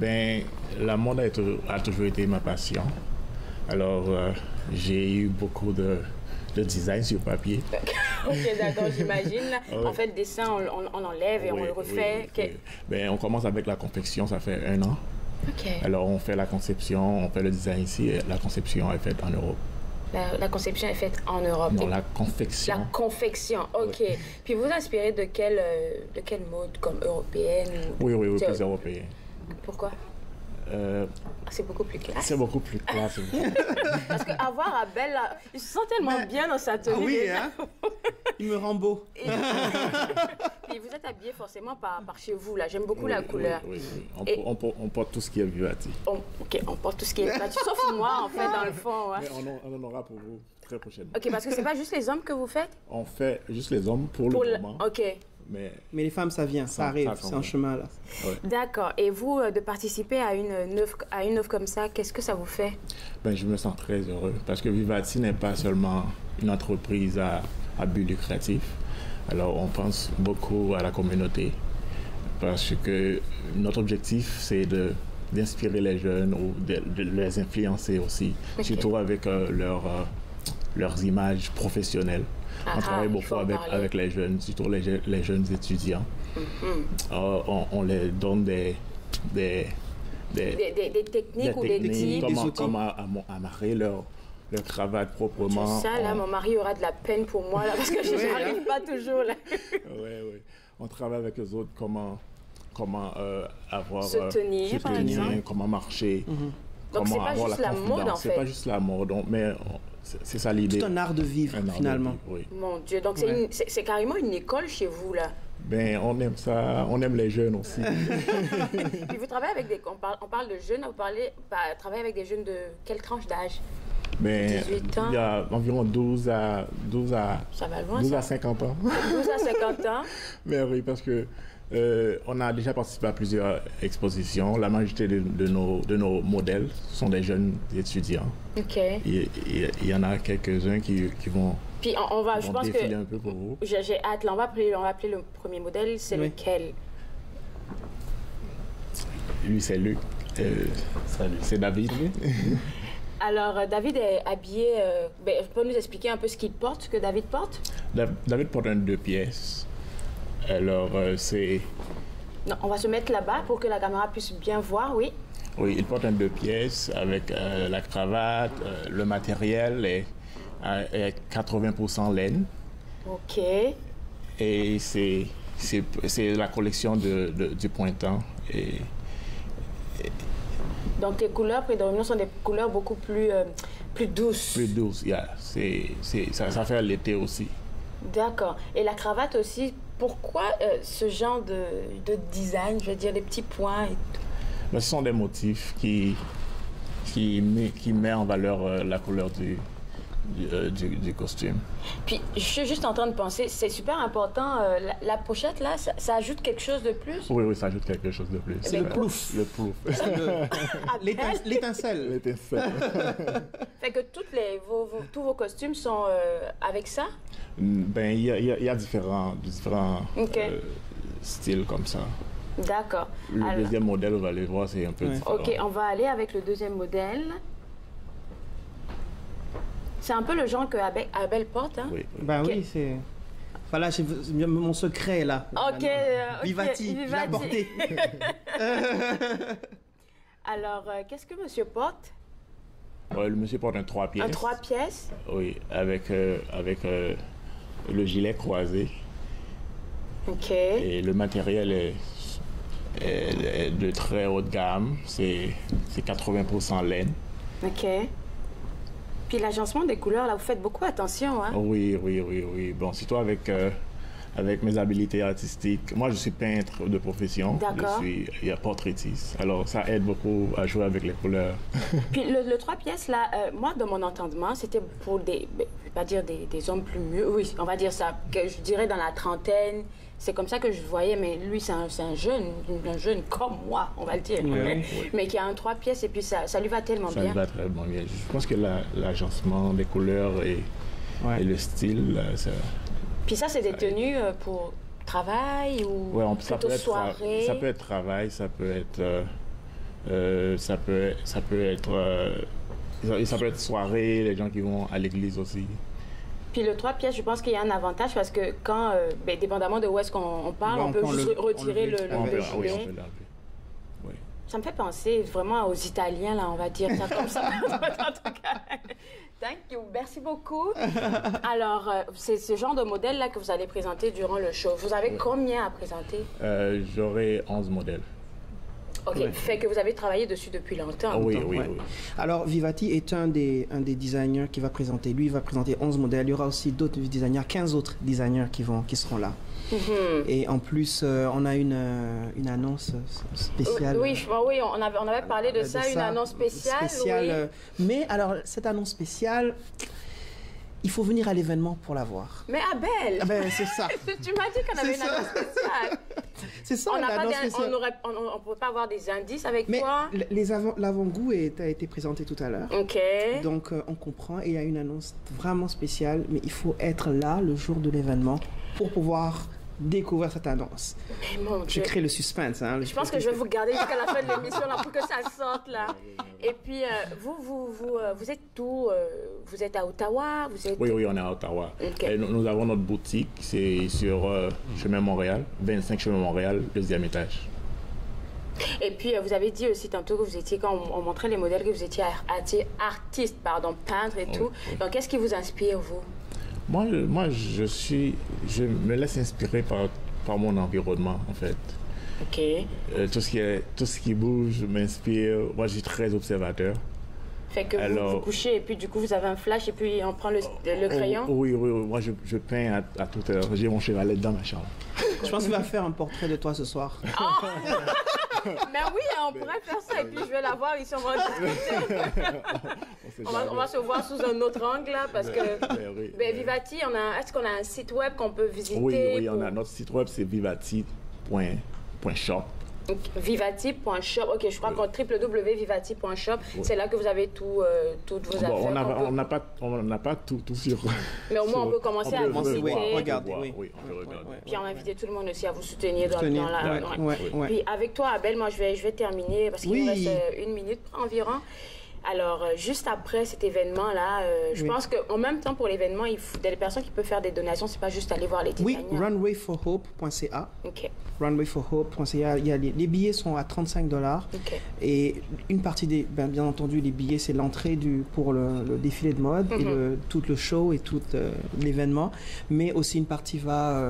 La mode a toujours été ma passion. Alors j'ai eu beaucoup de design sur papier. Ok, d'accord, j'imagine. En fait, le dessin, on enlève et on le refait. On commence avec la confection, ça fait 1 an. Alors, on fait la conception, on fait le design ici, et la conception est faite en Europe. La conception est faite en Europe? Non, la confection. La confection, ok. Oui. Puis vous inspirez de quelle mode, comme européenne? Oui, plus européenne. Pourquoi? C'est beaucoup plus classe. C'est beaucoup plus classe. Parce qu'avoir Abel, là, il se sent tellement bien dans sa tenue. Ah oui, hein? Il me rend beau. Et vous êtes habillé forcément par chez vous, là. J'aime beaucoup la couleur. Oui. On porte tout ce qui est Vivati. Ok, on porte tout ce qui est Vivati. Sauf moi, en fait, dans le fond. Ouais. Mais on en aura pour vous très prochainement. Ok, parce que c'est pas juste les hommes que vous faites? On fait juste les hommes pour le moment. Ok. Mais les femmes, ça vient, ça arrive, c'est un chemin là. Ouais. D'accord. Et vous, de participer à une œuvre comme ça, qu'est-ce que ça vous fait? Je me sens très heureux parce que Vivati n'est pas seulement une entreprise à but lucratif. Alors, on pense beaucoup à la communauté parce que notre objectif, c'est d'inspirer les jeunes ou de les influencer aussi, surtout avec leurs images professionnelles. On travaille beaucoup avec les jeunes, surtout les jeunes étudiants. On les donne des techniques ou des outils. Comment amarrer le cravate proprement. C'est ça, là, mon mari aura de la peine pour moi, là, parce que je n'arrive pas toujours, là. Oui. On travaille avec les autres, comment avoir... se tenir, par exemple. Comment marcher. Donc, c'est pas juste la mode, en fait. C'est pas juste la mode, mais c'est ça l'idée. Tout un art de vivre, finalement. Oui. Mon Dieu, donc c'est carrément une école chez vous, là. Ben, on aime ça, on aime les jeunes aussi. Puis vous travaillez avec on parle de jeunes, vous travaillez avec des jeunes de quelle tranche d'âge? Ben, 18 ans. Il y a environ 12 à 50 ans. 12 à 50 ans. Mais oui, parce que on a déjà participé à plusieurs expositions. La majorité de nos modèles sont des jeunes étudiants. OK. Il y en a quelques-uns qui vont... Puis je pense que un peu pour vous. J'ai hâte. Là, on va appeler le premier modèle. C'est lequel? Lui, c'est Luc. C'est David. Alors, David est habillé... peut nous expliquer un peu ce qu'il porte, ce que David porte? David porte un 2 pièces. Alors, c'est... Non, on va se mettre là-bas pour que la caméra puisse bien voir, oui. Oui, il porte un 2 pièces avec la cravate, le matériel est 80% laine. OK. Et c'est la collection du Printemps. Donc, tes couleurs prédominantes sont des couleurs beaucoup plus douces. Plus douces, ça fait l'été aussi. D'accord. Et la cravate aussi, pourquoi ce genre de design, je veux dire, les petits points et tout? Ce sont des motifs qui mettent en valeur la couleur du costume. Puis, je suis juste en train de penser, c'est super important, la pochette, là, ça ajoute quelque chose de plus? Oui, ça ajoute quelque chose de plus. C'est le plouf. Le plouf. L'étincelle. L'étincelle. Fait que tous vos costumes sont avec ça? Ben, il y a différents styles comme ça. D'accord. Le deuxième modèle, vous allez voir, c'est un peu différent. OK, on va aller avec le deuxième modèle. C'est un peu le genre que Abel porte, hein? Oui. Ben oui, c'est... Voilà, mon secret, là. OK. Vivati, je l'ai porté. Alors, qu'est-ce que monsieur porte? Ouais, le monsieur porte un 3 pièces. Un 3 pièces? Oui, avec le gilet croisé. OK. Et le matériel est de très haute gamme. C'est 80% laine. OK. Puis l'agencement des couleurs, là, vous faites beaucoup attention, hein? Oui. Bon, surtout avec mes habiletés artistiques. Moi, je suis peintre de profession. D'accord. Je suis portraitiste. Alors, ça aide beaucoup à jouer avec les couleurs. Puis le 3 pièces, là, moi, de mon entendement, c'était pour je vais pas dire des hommes plus mûrs. Oui, on va dire ça, que je dirais dans la trentaine. C'est comme ça que je voyais, mais lui, c'est un jeune comme moi, on va le dire. Oui. Mais qui a un 3 pièces et puis ça lui va tellement bien. Ça lui va très bien. Je pense que l'agencement des couleurs et le style, ça... Puis ça, c'est des tenues pour travail ou plutôt soirée? Ça peut être travail, ça peut être soirée, les gens qui vont à l'église aussi. Puis le 3 pièces, je pense qu'il y a un avantage parce que quand, dépendamment de où est-ce qu'on parle, on peut juste retirer le gilet. Oui, on peut l'enlever. Oui. Ça me fait penser vraiment aux Italiens, là, on va dire ça comme ça. En tout cas, thank you, merci beaucoup. Alors, c'est ce genre de modèle-là que vous allez présenter durant le show. Vous avez combien à présenter? J'aurai 11 modèles. OK, fait que vous avez travaillé dessus depuis longtemps. Oui. Alors, Vivati est un des designers qui va présenter. Lui, il va présenter 11 modèles. Il y aura aussi d'autres designers, 15 autres designers qui seront là. Et en plus, on a une annonce spéciale. Oui, on avait parlé de ça, une annonce spéciale. Mais alors, cette annonce spéciale... Il faut venir à l'événement pour la voir. Mais Abel! Ah ben, c'est ça. Tu m'as dit qu'on avait une annonce spéciale. C'est ça, on ne peut pas avoir des indices avec toi? L'avant-goût a été présenté tout à l'heure. OK. Donc, on comprend. Et il y a une annonce vraiment spéciale. Mais il faut être là le jour de l'événement pour pouvoir découvrir cette annonce. Mais mon Dieu. Je crée le suspense. Hein, je pense que je vais vous garder jusqu'à la fin de l'émission là, pour que ça sorte là. Et puis, vous êtes où? Vous êtes à Ottawa? Oui, on est à Ottawa. Okay. Et nous avons notre boutique, c'est sur Chemin Montréal, 25 Chemin Montréal, 2e étage. Et puis, vous avez dit aussi tantôt que vous étiez, quand on montrait les modèles, que vous étiez artiste, peintre et tout. Donc, qu'est-ce qui vous inspire, vous? Moi, je me laisse inspirer par mon environnement, en fait. OK. Tout ce qui bouge m'inspire. Moi, je suis très observateur. Fait que vous vous couchez et puis du coup, vous avez un flash et puis on prend le crayon? Oui. Moi, je peins à toute heure. J'ai mon chevalet dans ma chambre. Je pense qu'il va faire un portrait de toi ce soir. Oh! Mais oui, on pourrait faire ça et puis je vais la voir ici, on va discuter. On va se voir sous un autre angle là, parce que Vivati, est-ce qu'on a un site web qu'on peut visiter? Oui, on a notre site web, c'est vivati.shop. Vivati.shop, ok, je crois qu'en www.vivati.shop, c'est là que vous avez toutes vos affaires. On n'a pas tout sur. Mais au moins, on peut commencer à visiter. Regarder, oui, on peut regarder. Puis on va inviter tout le monde aussi à vous soutenir dans la. Puis avec toi, Abel, moi je vais terminer parce qu'il nous reste 1 minute environ. Alors, juste après cet événement-là, je pense qu'en même temps, pour l'événement, il faut des personnes qui peuvent faire des donations. C'est pas juste aller voir les designers. Oui, runwayforhope.ca. OK. Runwayforhope.ca. Les billets sont à $35. OK. Et une partie bien entendu, les billets, c'est l'entrée pour le défilé de mode et tout le show et tout l'événement. Mais aussi une partie va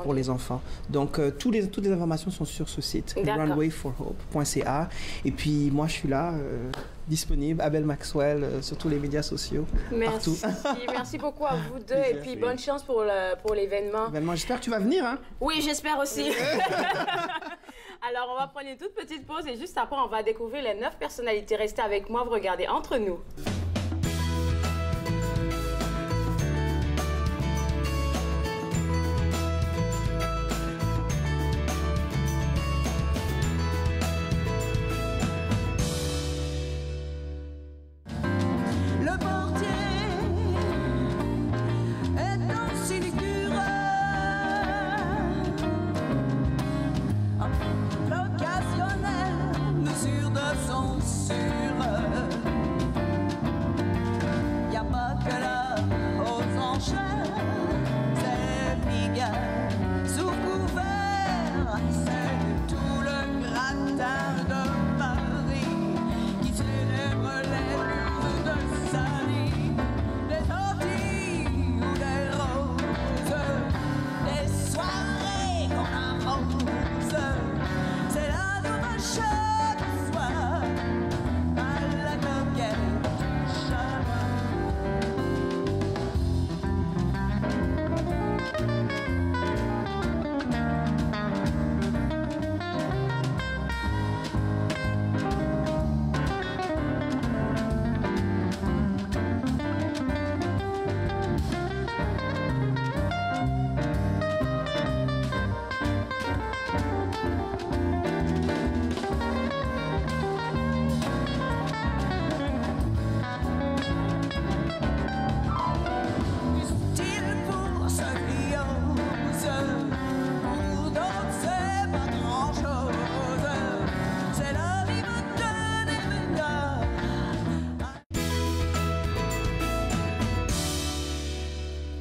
pour les enfants. Donc, toutes les informations sont sur ce site, runwayforhope.ca. Et puis, moi, je suis là. Disponible, Abel Maxwell sur tous les médias sociaux. Merci. Partout. Merci beaucoup à vous deux et puis bonne chance pour l'événement. J'espère que tu vas venir, hein? Oui, j'espère aussi. Alors, on va prendre une toute petite pause et juste après, on va découvrir les 9 personnalités. Restez avec moi, vous regardez Entre nous.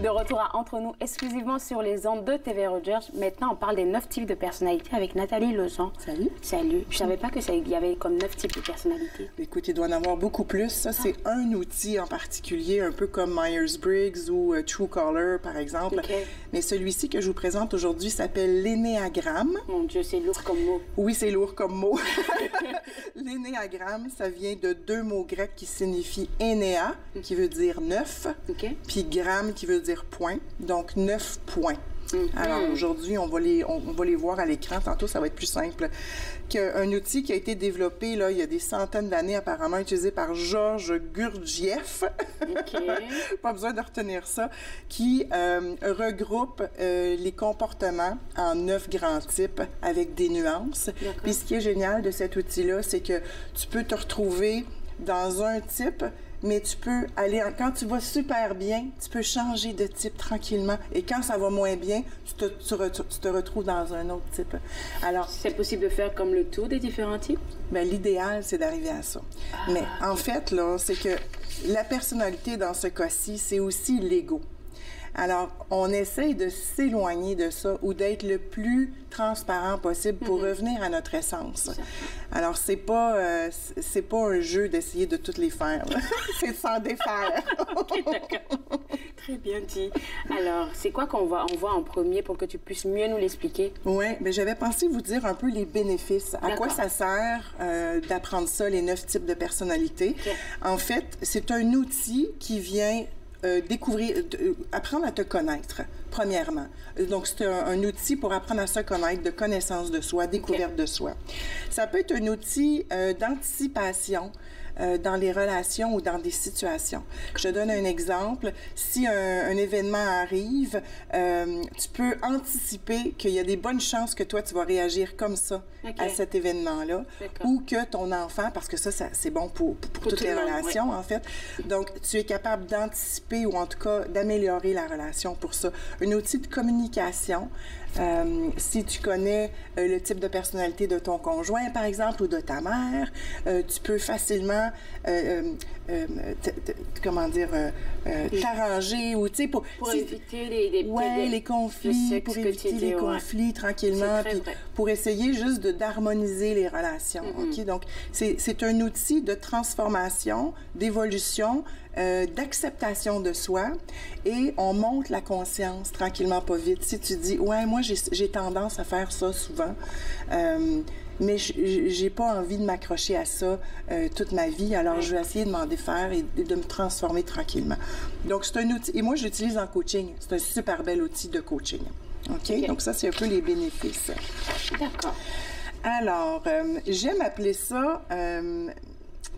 De retour à Entre nous, exclusivement sur les ondes de TV Rogers. Maintenant, on parle des 9 types de personnalités avec Nathalie Lauzon. Salut. Salut. Je savais pas qu'il y avait comme 9 types de personnalités. Écoute, il doit en avoir beaucoup plus. Ça, c'est un outil en particulier, un peu comme Myers-Briggs ou Truecaller, par exemple. Okay. Mais celui-ci que je vous présente aujourd'hui s'appelle l'énéagramme. Mon Dieu, c'est lourd comme mot. Oui, c'est lourd comme mot. L'énéagramme, ça vient de 2 mots grecs qui signifient énéa, qui veut dire 9, puis gramme, qui veut dire point. Donc, 9 points. Alors, aujourd'hui, on va les voir à l'écran. Tantôt, ça va être plus simple. Un outil qui a été développé là, il y a des centaines d'années, apparemment utilisé par Georges Gurdjieff. Pas besoin de retenir ça. Qui regroupe les comportements en 9 grands types avec des nuances. Puis, ce qui est génial de cet outil-là, c'est que tu peux te retrouver dans un type, mais tu peux aller, quand tu vas super bien, tu peux changer de type tranquillement. Et quand ça va moins bien, tu te retrouves dans un autre type. Alors, c'est possible de faire comme le tour des différents types? Bien, l'idéal, c'est d'arriver à ça. Mais en fait, là, c'est que la personnalité dans ce cas-ci, c'est aussi l'ego. Alors, on essaye de s'éloigner de ça ou d'être le plus transparent possible pour revenir à notre essence. Alors, c'est pas un jeu d'essayer de toutes les faire. C'est de s'en défaire. OK, d'accord. Très bien dit. Alors, c'est quoi qu'on voit en premier pour que tu puisses mieux nous l'expliquer? Oui, mais j'avais pensé vous dire un peu les bénéfices. À quoi ça sert d'apprendre ça, les 9 types de personnalités? Okay. En fait, c'est un outil qui vient apprendre à te connaître, premièrement. Donc, c'est un outil pour apprendre à se connaître, de connaissance de soi, découverte de soi. Ça peut être un outil d'anticipation dans les relations ou dans des situations. Je donne un exemple. Si un événement arrive, tu peux anticiper qu'il y a des bonnes chances que toi, tu vas réagir comme ça à cet événement-là, ou que ton enfant, parce que ça c'est bon pour toutes les relations, en fait. Donc, tu es capable d'anticiper ou en tout cas d'améliorer la relation pour ça. Un outil de communication. Si tu connais le type de personnalité de ton conjoint, par exemple, ou de ta mère, tu peux facilement, t'arranger ou, tu sais, pour éviter les conflits, pour éviter les conflits tranquillement, puis pour essayer juste d'harmoniser les relations. OK? Donc, c'est un outil de transformation, d'évolution, d'acceptation de soi, et on monte la conscience tranquillement, pas vite. Si tu dis, ouais, moi, j'ai tendance à faire ça souvent, mais j'ai pas envie de m'accrocher à ça toute ma vie, alors je vais essayer de m'en défaire et de me transformer tranquillement. Donc, c'est un outil, et moi, je l'utilise en coaching. C'est un super bel outil de coaching. OK? Donc, ça, c'est un peu les bénéfices. D'accord. Alors, j'aime appeler ça...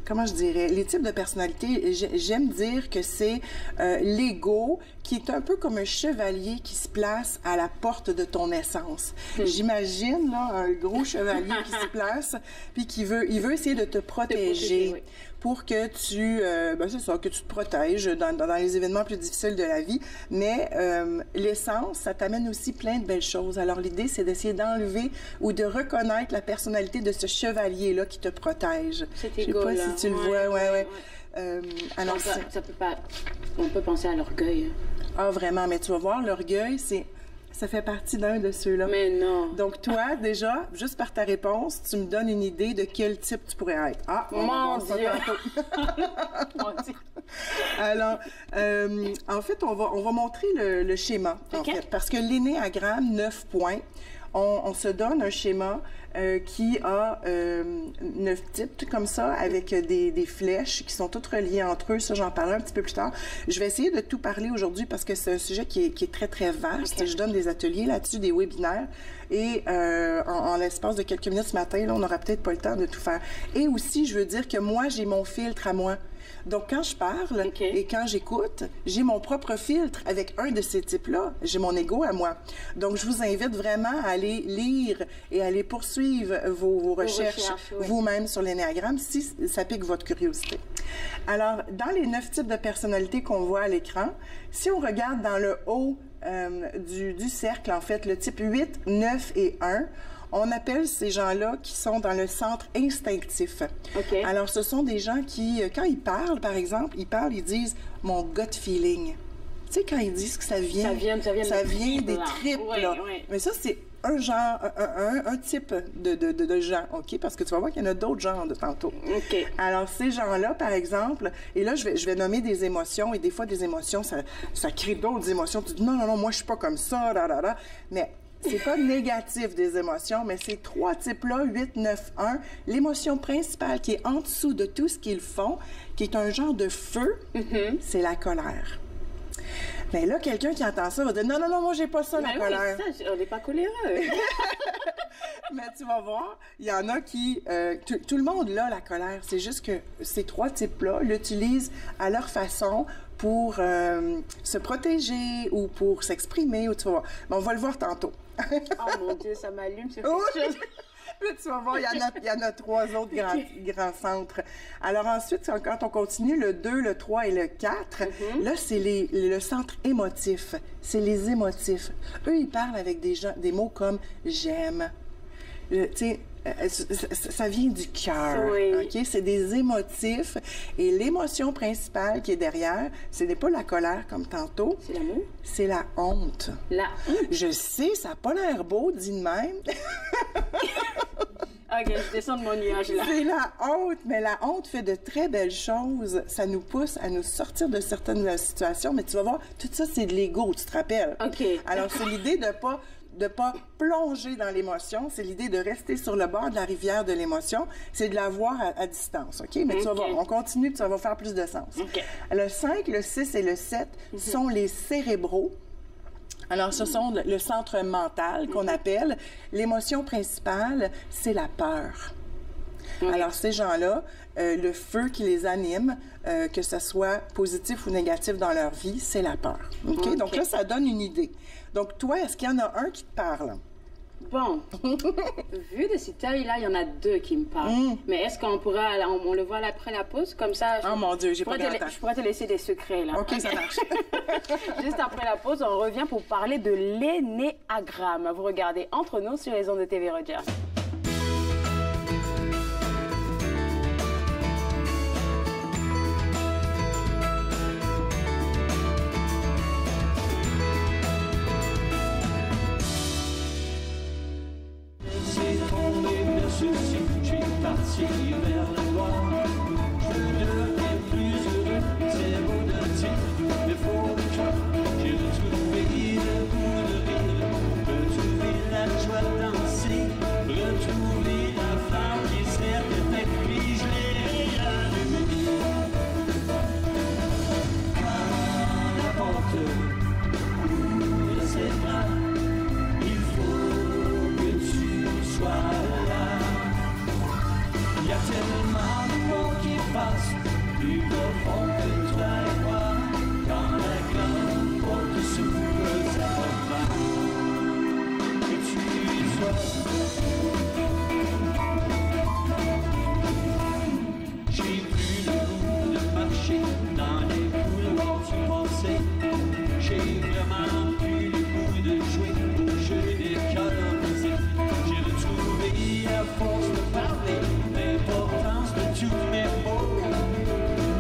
comment je dirais, les types de personnalités, j'aime dire que c'est l'ego qui est un peu comme un chevalier qui se place à la porte de ton essence. J'imagine, là, un gros chevalier qui se place, puis il veut essayer de te protéger. Pour que que tu te protèges dans les événements plus difficiles de la vie. Mais l'essence, ça t'amène aussi plein de belles choses. Alors, l'idée, c'est d'essayer d'enlever ou de reconnaître la personnalité de ce chevalier-là qui te protège. Cet égo-là. Je sais pas si tu le vois, ouais. Alors, on peut penser à l'orgueil. Ah, vraiment, mais tu vas voir, l'orgueil, ça fait partie d'un de ceux-là. Mais non. Donc, toi, déjà, juste par ta réponse, tu me donnes une idée de quel type tu pourrais être. Ah, mon Dieu! Mon Dieu! Alors, en fait, on va montrer le schéma, en fait, parce que l'énéagramme, 9 points, on se donne un schéma qui a 9 types, comme ça, avec des flèches qui sont toutes reliées entre eux. Ça, j'en parlerai un petit peu plus tard. Je vais essayer de tout parler aujourd'hui parce que c'est un sujet qui est très, très vaste. Je donne des ateliers là-dessus, des webinaires. Et en l'espace de quelques minutes ce matin, là, on n'aura peut-être pas le temps de tout faire. Et aussi, je veux dire que moi, j'ai mon filtre à moi. Donc, quand je parle et quand j'écoute, j'ai mon propre filtre avec un de ces types-là. J'ai mon ego à moi. Donc, je vous invite vraiment à aller lire et à aller poursuivre vos recherches vous-même sur l'énéagramme si ça pique votre curiosité. Alors, dans les 9 types de personnalités qu'on voit à l'écran, si on regarde dans le haut du cercle, en fait, le type 8, 9 et 1, on appelle ces gens-là qui sont dans le centre instinctif. Alors, ce sont des gens qui, quand ils parlent, par exemple, ils disent « mon gut feeling ». Tu sais, quand ils disent que ça vient des tripes, là. Mais ça, c'est un genre, un type de gens, OK? Parce que tu vas voir qu'il y en a d'autres genres de tantôt. Alors, ces gens-là, par exemple, et là, je vais nommer des émotions, et des fois, des émotions, ça crée d'autres émotions. Tu dis « non, moi, je suis pas comme ça, mais... » C'est pas négatif des émotions, mais ces 3 types-là, 8, 9, 1, l'émotion principale qui est en dessous de tout ce qu'ils font, qui est un genre de feu, c'est la colère. Mais là, quelqu'un qui entend ça va dire « Non, moi, j'ai pas ça, la colère. » Oui, ça, on n'est pas coléreux. Mais tu vas voir, il y en a qui... tout le monde l'a, la colère. C'est juste que ces 3 types-là l'utilisent à leur façon pour se protéger ou pour s'exprimer. Ou tu vas voir. Mais on va le voir tantôt. Oh mon Dieu, ça m'allume sur quelque chose. Mais tu vas voir, il y en a 3 autres grands centres. Alors ensuite, quand on continue, le 2, le 3 et le 4, là, c'est le centre émotif. C'est les émotifs. Eux, ils parlent avec des mots comme « j'aime ». Tu sais, ça vient du cœur. Oui. OK? C'est des émotifs. Et l'émotion principale qui est derrière, ce n'est pas la colère comme tantôt. C'est l'amour? C'est la honte. La honte? Je sais, ça n'a pas l'air beau, dit de même. OK, je descends de mon nuage, là. C'est la honte, mais la honte fait de très belles choses. Ça nous pousse à nous sortir de certaines situations, mais tu vas voir, tout ça, c'est de l'ego, tu te rappelles? OK. Alors, c'est l'idée de pas plonger dans l'émotion, c'est l'idée de rester sur le bord de la rivière de l'émotion, c'est de la voir à distance, OK? Mais tu vas voir, on continue, puis ça va faire plus de sens. OK. Le 5, le 6 et le 7 sont les cérébraux. Alors, ce sont le centre mental qu'on appelle. L'émotion principale, c'est la peur. Alors, ces gens-là, le feu qui les anime, que ce soit positif ou négatif dans leur vie, c'est la peur. OK? Donc là, ça donne une idée. Donc, toi, est-ce qu'il y en a un qui te parle? Bon, vu de cette taille-là, il y en a 2 qui me parlent. Mais est-ce qu'on pourra, on le voit après la pause, comme ça? Oh mon Dieu, j'ai pas de temps. Je pourrais te laisser des secrets, là. OK, ça marche. Juste après la pause, on revient pour parler de l'énéagramme. Vous regardez Entre nous sur les ondes de TV Rogers. Parti vers le noir, je deviens plus heureux, c'est beau de dire, mais faut le cœur, j'ai retrouvé le goût de rire, retrouver la joie de danser, retrouver la flamme qui sert de tête, puis je l'ai allumée. Quand la porte ouvre ses bras, il faut que tu sois là. Il y a tellement de mots qui passent, plus profond que toi et moi. Quand la grande porte s'ouvre, ça va. Que tu sois. J'ai plus le goût de marcher dans les couloirs du passé. J'ai vraiment plus le goût de jouer au jeu des canonisés. J'ai retrouvé à force de parler l'importance de tous mes mots,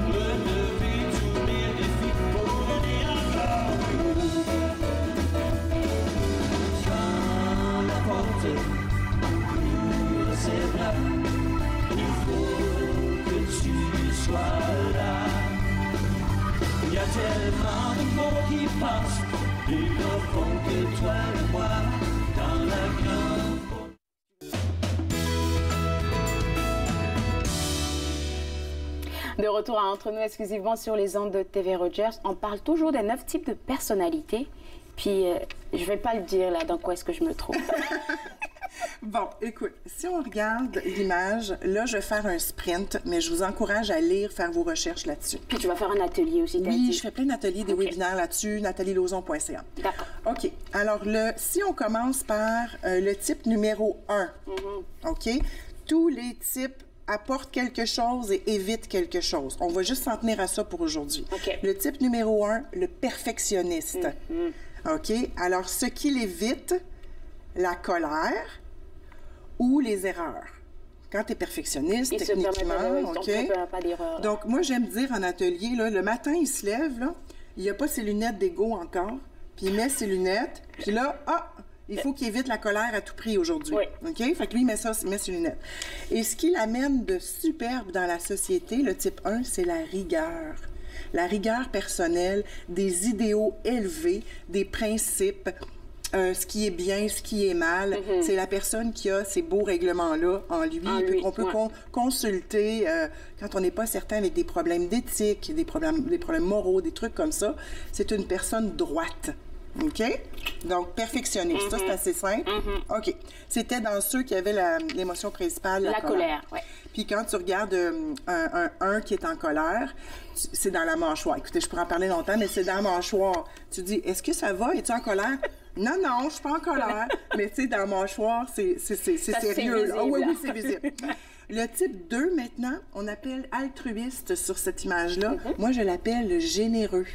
relever tous mes défis pour venir encore plus haut. Quand la porte ouvre ses bras, il faut que tu sois là. Il y a tellement de mots qui passent, plus profond que toi et moi, dans la grande. De retour à Entre nous exclusivement sur les ondes de TV Rogers, on parle toujours des 9 types de personnalités. Puis, je vais pas le dire là, dans quoi est-ce que je me trouve. Bon, écoute, si on regarde l'image, là, je vais faire un sprint, mais je vous encourage à lire, faire vos recherches là-dessus. Puis tu vas faire un atelier aussi, t'as dit? Oui, je fais plein d'ateliers, des webinaires là-dessus, natalielozon.ca. D'accord. OK. Alors, si on commence par le type numéro 1, OK? Tous les types apportent quelque chose et évitent quelque chose. On va juste s'en tenir à ça pour aujourd'hui. Okay. Le type numéro 1, le perfectionniste. OK? Alors, ce qu'il évite, la colère ou les erreurs. Quand tu es perfectionniste, techniquement, OK? Pas d'erreur. Donc, moi, j'aime dire en atelier, là, le matin, il se lève, là, il n'a pas ses lunettes d'égo encore, puis il met ses lunettes, puis là, il faut qu'il évite la colère à tout prix aujourd'hui. Oui. OK? Fait que lui, il met ses lunettes. Et ce qui l'amène de superbe dans la société, le type 1, c'est la rigueur. La rigueur personnelle, des idéaux élevés, des principes, ce qui est bien, ce qui est mal. C'est la personne qui a ces beaux règlements-là en lui. On peut consulter quand on n'est pas certain avec des problèmes d'éthique, des problèmes moraux, des trucs comme ça. C'est une personne droite. OK? Donc, perfectionniste. Ça, c'est assez simple. OK. C'était dans ceux qui avaient l'émotion principale, la colère. Ouais. Puis quand tu regardes un qui est en colère, c'est dans la mâchoire. Écoutez, je pourrais en parler longtemps, mais c'est dans la mâchoire. Tu dis, est-ce que ça va? Es-tu en colère? Non, je suis pas en colère. Mais tu sais, dans la mâchoire, c'est sérieux. Oui, c'est visible. Le type 2, maintenant, on appelle altruiste sur cette image-là. Moi, je l'appelle généreux.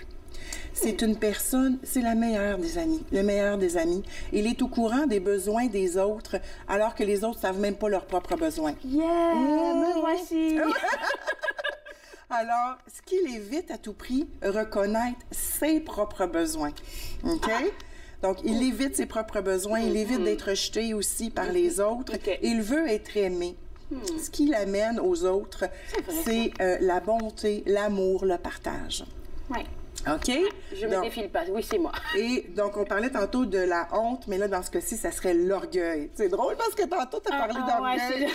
C'est une personne, c'est la meilleure des amis, le meilleur des amis. Il est au courant des besoins des autres, alors que les autres ne savent même pas leurs propres besoins. Yeah! Me voici! Alors, ce qui l'évite à tout prix, reconnaître ses propres besoins. OK? Donc, il évite ses propres besoins, il évite d'être rejeté aussi par les autres. Il veut être aimé. Ce qui l'amène aux autres, c'est la bonté, l'amour, le partage. Oui. OK? Je me défile pas. Oui, c'est moi. Et donc, on parlait tantôt de la honte, mais là, dans ce cas-ci, ça serait l'orgueil. C'est drôle parce que tantôt, tu as parlé d'orgueil.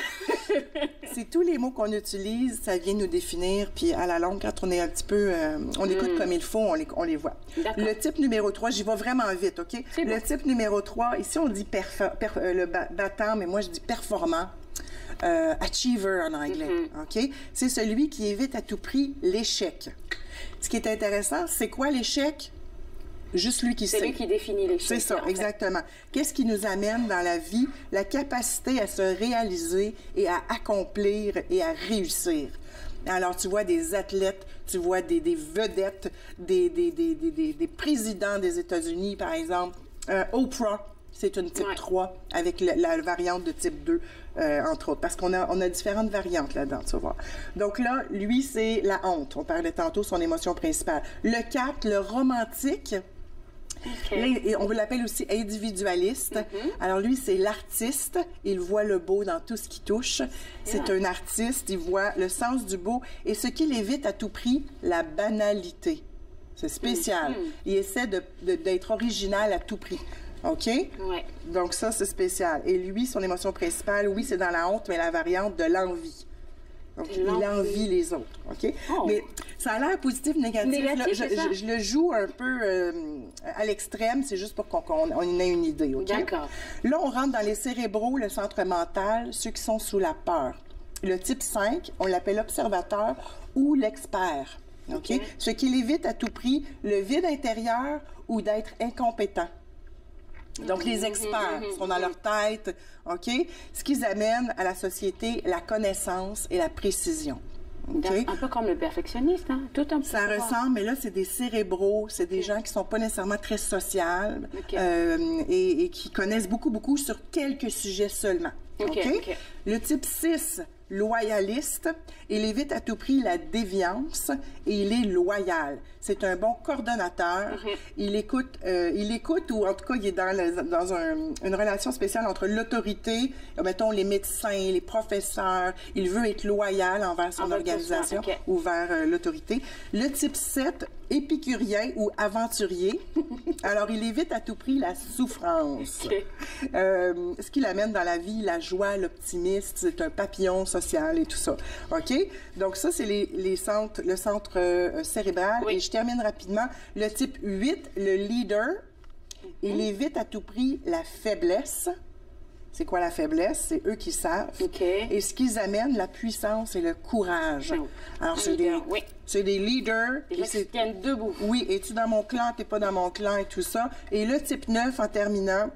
C'est tous les mots qu'on utilise, ça vient nous définir. Puis à la longue, quand on est un petit peu... on écoute comme il faut, on les voit. Le type numéro 3, j'y vais vraiment vite, OK? Le type numéro 3, ici, on dit le battant, mais moi, je dis performant. Achiever en anglais, OK? C'est celui qui évite à tout prix l'échec. Ce qui est intéressant, c'est quoi l'échec? Juste lui qui sait. C'est lui qui définit l'échec. C'est ça, exactement. Qu'est-ce qui nous amène dans la vie? La capacité à se réaliser et à accomplir et à réussir. Alors, tu vois des athlètes, tu vois des vedettes, des présidents des États-Unis, par exemple. Oprah, c'est une type 3 avec la variante de type 2, entre autres, parce qu'on a différentes variantes là-dedans, tu vas voir. Donc là, lui, c'est la honte. On parlait tantôt, son émotion principale. Le 4, le romantique. Et on l'appelle aussi individualiste. Alors lui, c'est l'artiste. Il voit le beau dans tout ce qui touche. C'est un artiste. Il voit le sens du beau. Et ce qui l'évite à tout prix, la banalité. C'est spécial. Il essaie d'être original à tout prix. OK? Oui. Donc ça, c'est spécial. Et lui, son émotion principale, oui, c'est dans la honte, mais la variante de l'envie. Donc, il envie les autres, OK? Oh. Mais ça a l'air positif, négatif. Je le joue un peu à l'extrême, c'est juste pour qu'on ait une idée, OK? D'accord. Là, on rentre dans les cérébraux, le centre mental, ceux qui sont sous la peur. Le type 5, on l'appelle l'observateur ou l'expert, OK? Ce qui l'évite à tout prix, le vide intérieur ou d'être incompétent. Donc, les experts sont dans leur tête, OK? Ce qu'ils amènent à la société, la connaissance et la précision. Okay? Un peu comme le perfectionniste, hein? Tout un peu. Ça ressemble, mais là, c'est des cérébraux, c'est des gens qui ne sont pas nécessairement très sociables et qui connaissent beaucoup sur quelques sujets seulement. OK? Le type 6, loyaliste, il évite à tout prix la déviance et il est loyal. C'est un bon coordonnateur. Il écoute ou en tout cas, il est dans une relation spéciale entre l'autorité, mettons les médecins, les professeurs. Il veut être loyal envers son organisation ou vers l'autorité. Le type 7, épicurien ou aventurier. Alors, il évite à tout prix la souffrance. Ce qui l'amène dans la vie, la joie, l'optimisme, c'est un papillon social et tout ça. OK? Donc, ça, c'est le centre cérébral. Et je termine rapidement. Le type 8, le leader, il évite à tout prix la faiblesse. C'est quoi la faiblesse? C'est eux qui savent. Et ce qu'ils amènent, la puissance et le courage. Alors, c'est des leaders. Des gens qui tiennent debout. Oui, es-tu dans mon clan, t'es pas dans mon clan et tout ça. Et le type 9, en terminant,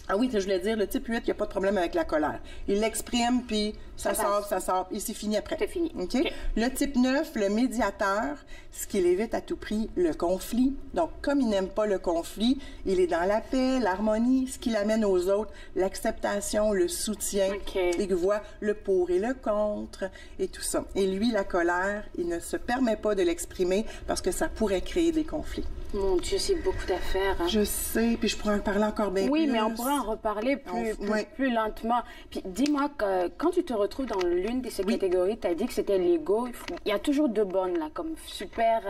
ah oui, je voulais dire, le type 8, il n'y a pas de problème avec la colère. Il l'exprime, puis ça sort, et c'est fini après. C'est fini. OK? Le type 9, le médiateur, ce qui évite à tout prix le conflit. Donc, comme il n'aime pas le conflit, il est dans la paix, l'harmonie, ce qui l'amène aux autres, l'acceptation, le soutien. Il voit le pour et le contre, et tout ça. Et lui, la colère, il ne se permet pas de l'exprimer parce que ça pourrait créer des conflits. Mon Dieu, c'est beaucoup d'affaires. Hein? Je sais, puis je pourrais en parler encore bien plus. Oui, mais on pourrait en reparler plus lentement. Puis dis-moi, quand tu te retrouves dans l'une de ces catégories, tu as dit que c'était l'ego. Il y a toujours deux bonnes, là, comme super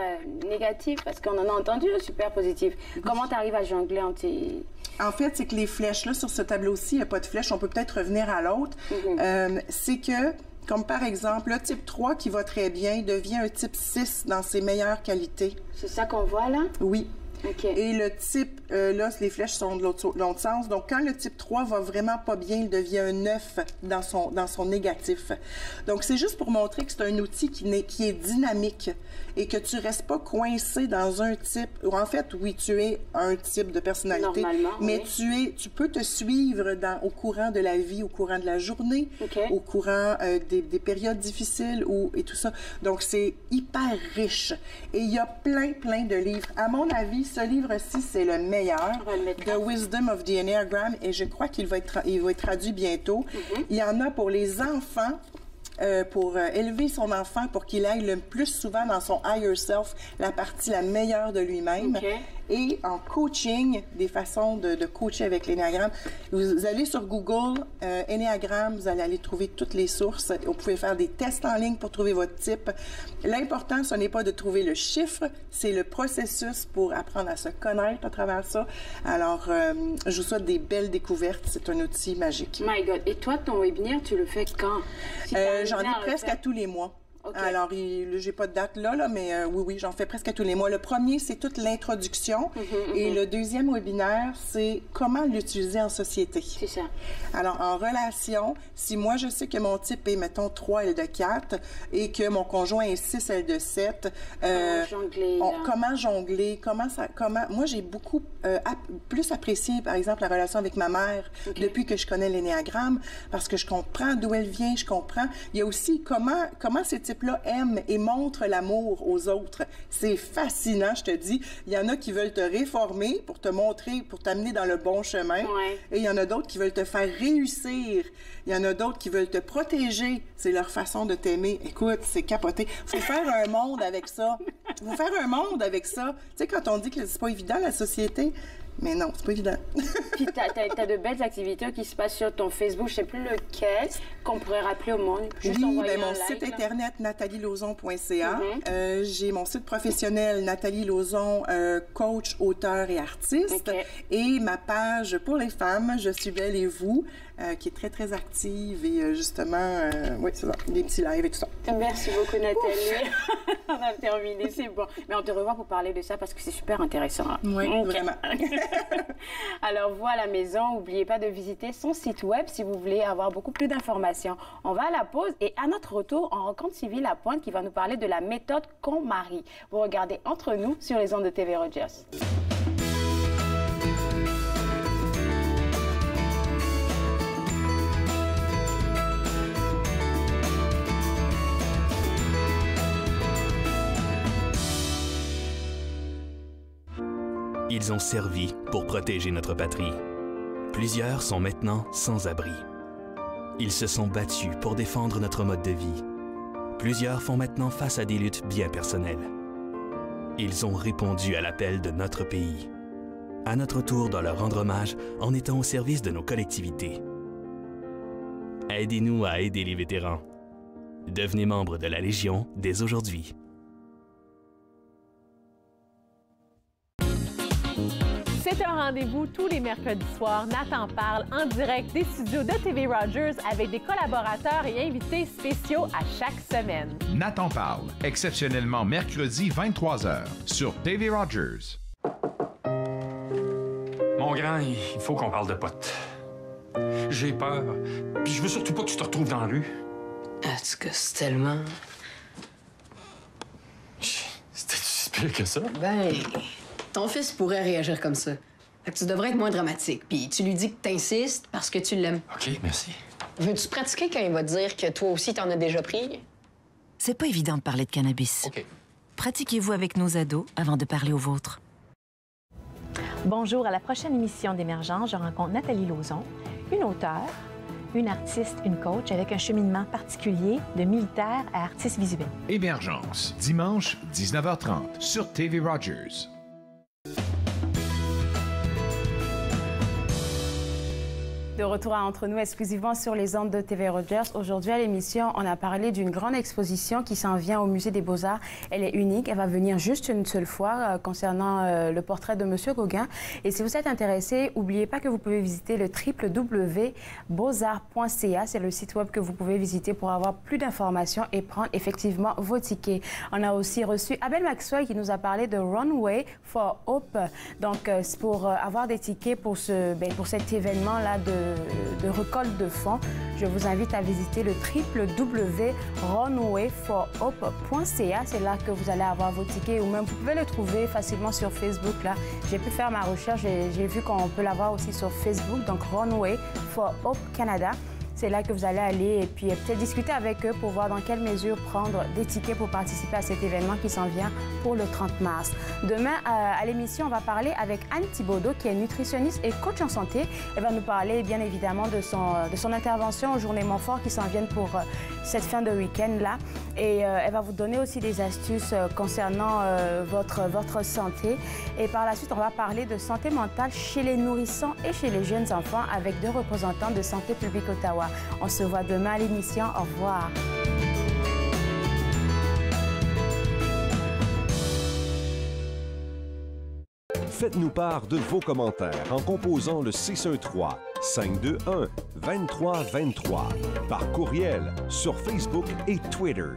négatif, parce qu'on en a entendu, super positif. Comment tu arrives à jongler entre tes... En fait, c'est que les flèches, là, sur ce tableau-ci, il n'y a pas de flèches. On peut peut-être revenir à l'autre. C'est que, comme par exemple, le type 3 qui va très bien devient un type 6 dans ses meilleures qualités. C'est ça qu'on voit là? Oui. Et le type, là, les flèches sont de l'autre sens. Donc, quand le type 3 va vraiment pas bien, il devient un 9 dans son négatif. Donc, c'est juste pour montrer que c'est un outil qui est dynamique et que tu restes pas coincé dans un type. Ou en fait, oui, tu es un type de personnalité, mais tu peux te suivre au courant de la vie, au courant de la journée, au courant des périodes difficiles et tout ça. Donc, c'est hyper riche. Et il y a plein de livres. À mon avis, ce livre-ci, c'est le meilleur, The Wisdom of the Enneagram, et je crois qu'il va être traduit bientôt. Il y en a pour les enfants, pour élever son enfant, pour qu'il aille le plus souvent dans son higher self, la partie la meilleure de lui-même. Et en coaching, des façons de coacher avec l'Enneagramme. Vous allez sur Google, Enneagramme, vous allez aller trouver toutes les sources. Vous pouvez faire des tests en ligne pour trouver votre type. L'important, ce n'est pas de trouver le chiffre, c'est le processus pour apprendre à se connaître à travers ça. Alors, je vous souhaite des belles découvertes. C'est un outil magique. My God. Et toi, ton webinaire, tu le fais quand? J'en ai presque à tous les mois. Alors, j'ai pas de date là, mais oui, j'en fais presque à tous les mois. Le premier, c'est toute l'introduction. Et le deuxième webinaire, c'est comment l'utiliser en société. C'est ça. Alors, en relation, si moi, je sais que mon type est, mettons, 3 L de 4 et que mon conjoint est 6 L de 7, comment jongler, moi, j'ai beaucoup plus apprécié, par exemple, la relation avec ma mère depuis que je connais l'Ennéagramme, parce que je comprends d'où elle vient, je comprends. Il y a aussi comment ces types-là aiment et montrent l'amour aux autres. C'est fascinant, je te dis. Il y en a qui veulent te réformer pour te montrer, pour t'amener dans le bon chemin. Et il y en a d'autres qui veulent te faire réussir. Il y en a d'autres qui veulent te protéger. C'est leur façon de t'aimer. Écoute, c'est capoté. Faut faire un monde avec ça. Faut faire un monde avec ça. Tu sais, quand on dit que c'est pas évident, la société... Mais non, c'est pas évident. Puis t'as de belles activités qui se passent sur ton Facebook, je sais plus lequel, qu'on pourrait rappeler au monde. Juste mon site internet natalielozon.ca. J'ai mon site professionnel Nathalie Lauzon, coach, auteur et artiste. Et ma page pour les femmes, Je suis belle et vous, qui est très active et justement, oui, c'est ça, des petits lives et tout ça. Merci beaucoup, Nathalie. On a terminé, c'est bon. Mais on te revoit pour parler de ça parce que c'est super intéressant. Oui, vraiment. Alors, Voix à la maison, n'oubliez pas de visiter son site web si vous voulez avoir beaucoup plus d'informations. On va à la pause et à notre retour, on rencontre Sylvie Lapointe qui va nous parler de la méthode KonMari. Vous regardez Entre nous sur les ondes de TV Rogers. Ils ont servi pour protéger notre patrie. Plusieurs sont maintenant sans abri. Ils se sont battus pour défendre notre mode de vie. Plusieurs font maintenant face à des luttes bien personnelles. Ils ont répondu à l'appel de notre pays. À notre tour de leur rendre hommage en étant au service de nos collectivités. Aidez-nous à aider les vétérans. Devenez membre de la Légion dès aujourd'hui. C'est un rendez-vous tous les mercredis soirs. Nathan parle en direct des studios de TV Rogers avec des collaborateurs et invités spéciaux à chaque semaine. Nathan parle, exceptionnellement mercredi 23h sur TV Rogers. Mon grand, il faut qu'on parle de potes. J'ai peur, puis je veux surtout pas que tu te retrouves dans la rue. Est-ce que c'est tellement... C'était si pire que ça? Ben... Ton fils pourrait réagir comme ça. Fait que tu devrais être moins dramatique. Puis tu lui dis que t'insistes parce que tu l'aimes. OK, merci. Veux-tu pratiquer quand il va te dire que toi aussi t'en as déjà pris? C'est pas évident de parler de cannabis. OK. Pratiquez-vous avec nos ados avant de parler aux vôtres. Bonjour, à la prochaine émission d'Émergence, je rencontre Nathalie Lauzon, une auteure, une artiste, une coach avec un cheminement particulier de militaire à artiste visuel. Émergence, dimanche, 19h30 sur TV Rogers. De de retour à Entre nous exclusivement sur les ondes de TV Rogers. Aujourd'hui à l'émission, on a parlé d'une grande exposition qui s'en vient au Musée des Beaux-Arts. Elle est unique, elle va venir juste une seule fois concernant le portrait de M. Gauguin. Et si vous êtes intéressé, n'oubliez pas que vous pouvez visiter le www.beauxarts.ca. C'est le site web que vous pouvez visiter pour avoir plus d'informations et prendre effectivement vos tickets. On a aussi reçu Abel Maxwell qui nous a parlé de Runway for Hope. Donc, pour avoir des tickets pour cet événement-là de récolte de fonds, je vous invite à visiter le www.runwayforhope.ca. C'est là que vous allez avoir vos tickets ou même vous pouvez le trouver facilement sur Facebook. Là, j'ai pu faire ma recherche et j'ai vu qu'on peut l'avoir aussi sur Facebook, donc Runway for Hope Canada. C'est là que vous allez aller et puis peut-être discuter avec eux pour voir dans quelle mesure prendre des tickets pour participer à cet événement qui s'en vient pour le 30 mars. Demain, à l'émission, on va parler avec Anne Thibaudot, qui est nutritionniste et coach en santé. Elle va nous parler, bien évidemment, de son intervention aux Journées Montfort qui s'en viennent pour cette fin de week-end-là. Et elle va vous donner aussi des astuces concernant votre santé. Et par la suite, on va parler de santé mentale chez les nourrissons et chez les jeunes enfants avec 2 représentants de Santé publique Ottawa. On se voit demain à l'émission. Au revoir. Faites-nous part de vos commentaires en composant le 613-521-2323 par courriel sur Facebook et Twitter.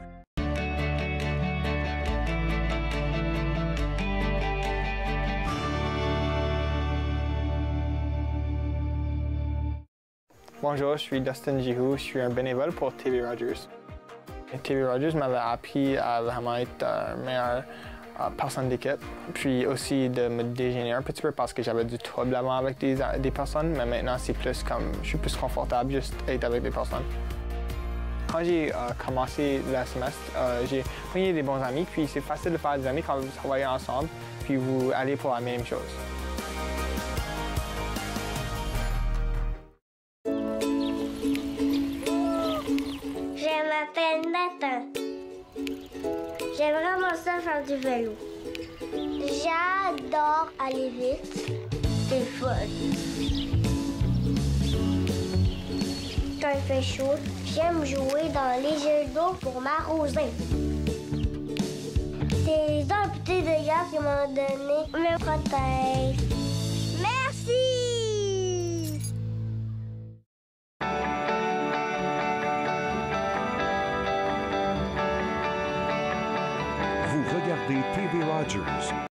Bonjour, je suis Dustin Jihu, je suis un bénévole pour TV Rogers. TV Rogers m'avait appris à vraiment être une meilleure personne d'équipe, puis aussi de me déjeuner un petit peu parce que j'avais du trouble avant avec des personnes, mais maintenant c'est plus comme, je suis plus confortable juste être avec des personnes. Quand j'ai commencé le semestre, j'ai pris des bons amis, puis c'est facile de faire des amis quand vous travaillez ensemble, puis vous allez pour la même chose. Je m'appelle Nathan. J'aime vraiment ça faire du vélo. J'adore aller vite. C'est fun. Quand il fait chaud, j'aime jouer dans les jeux d'eau pour m'arroser. C'est les amputés de gaz qui m'ont donné mes prothèses. Merci! Vous regardez TV Rogers.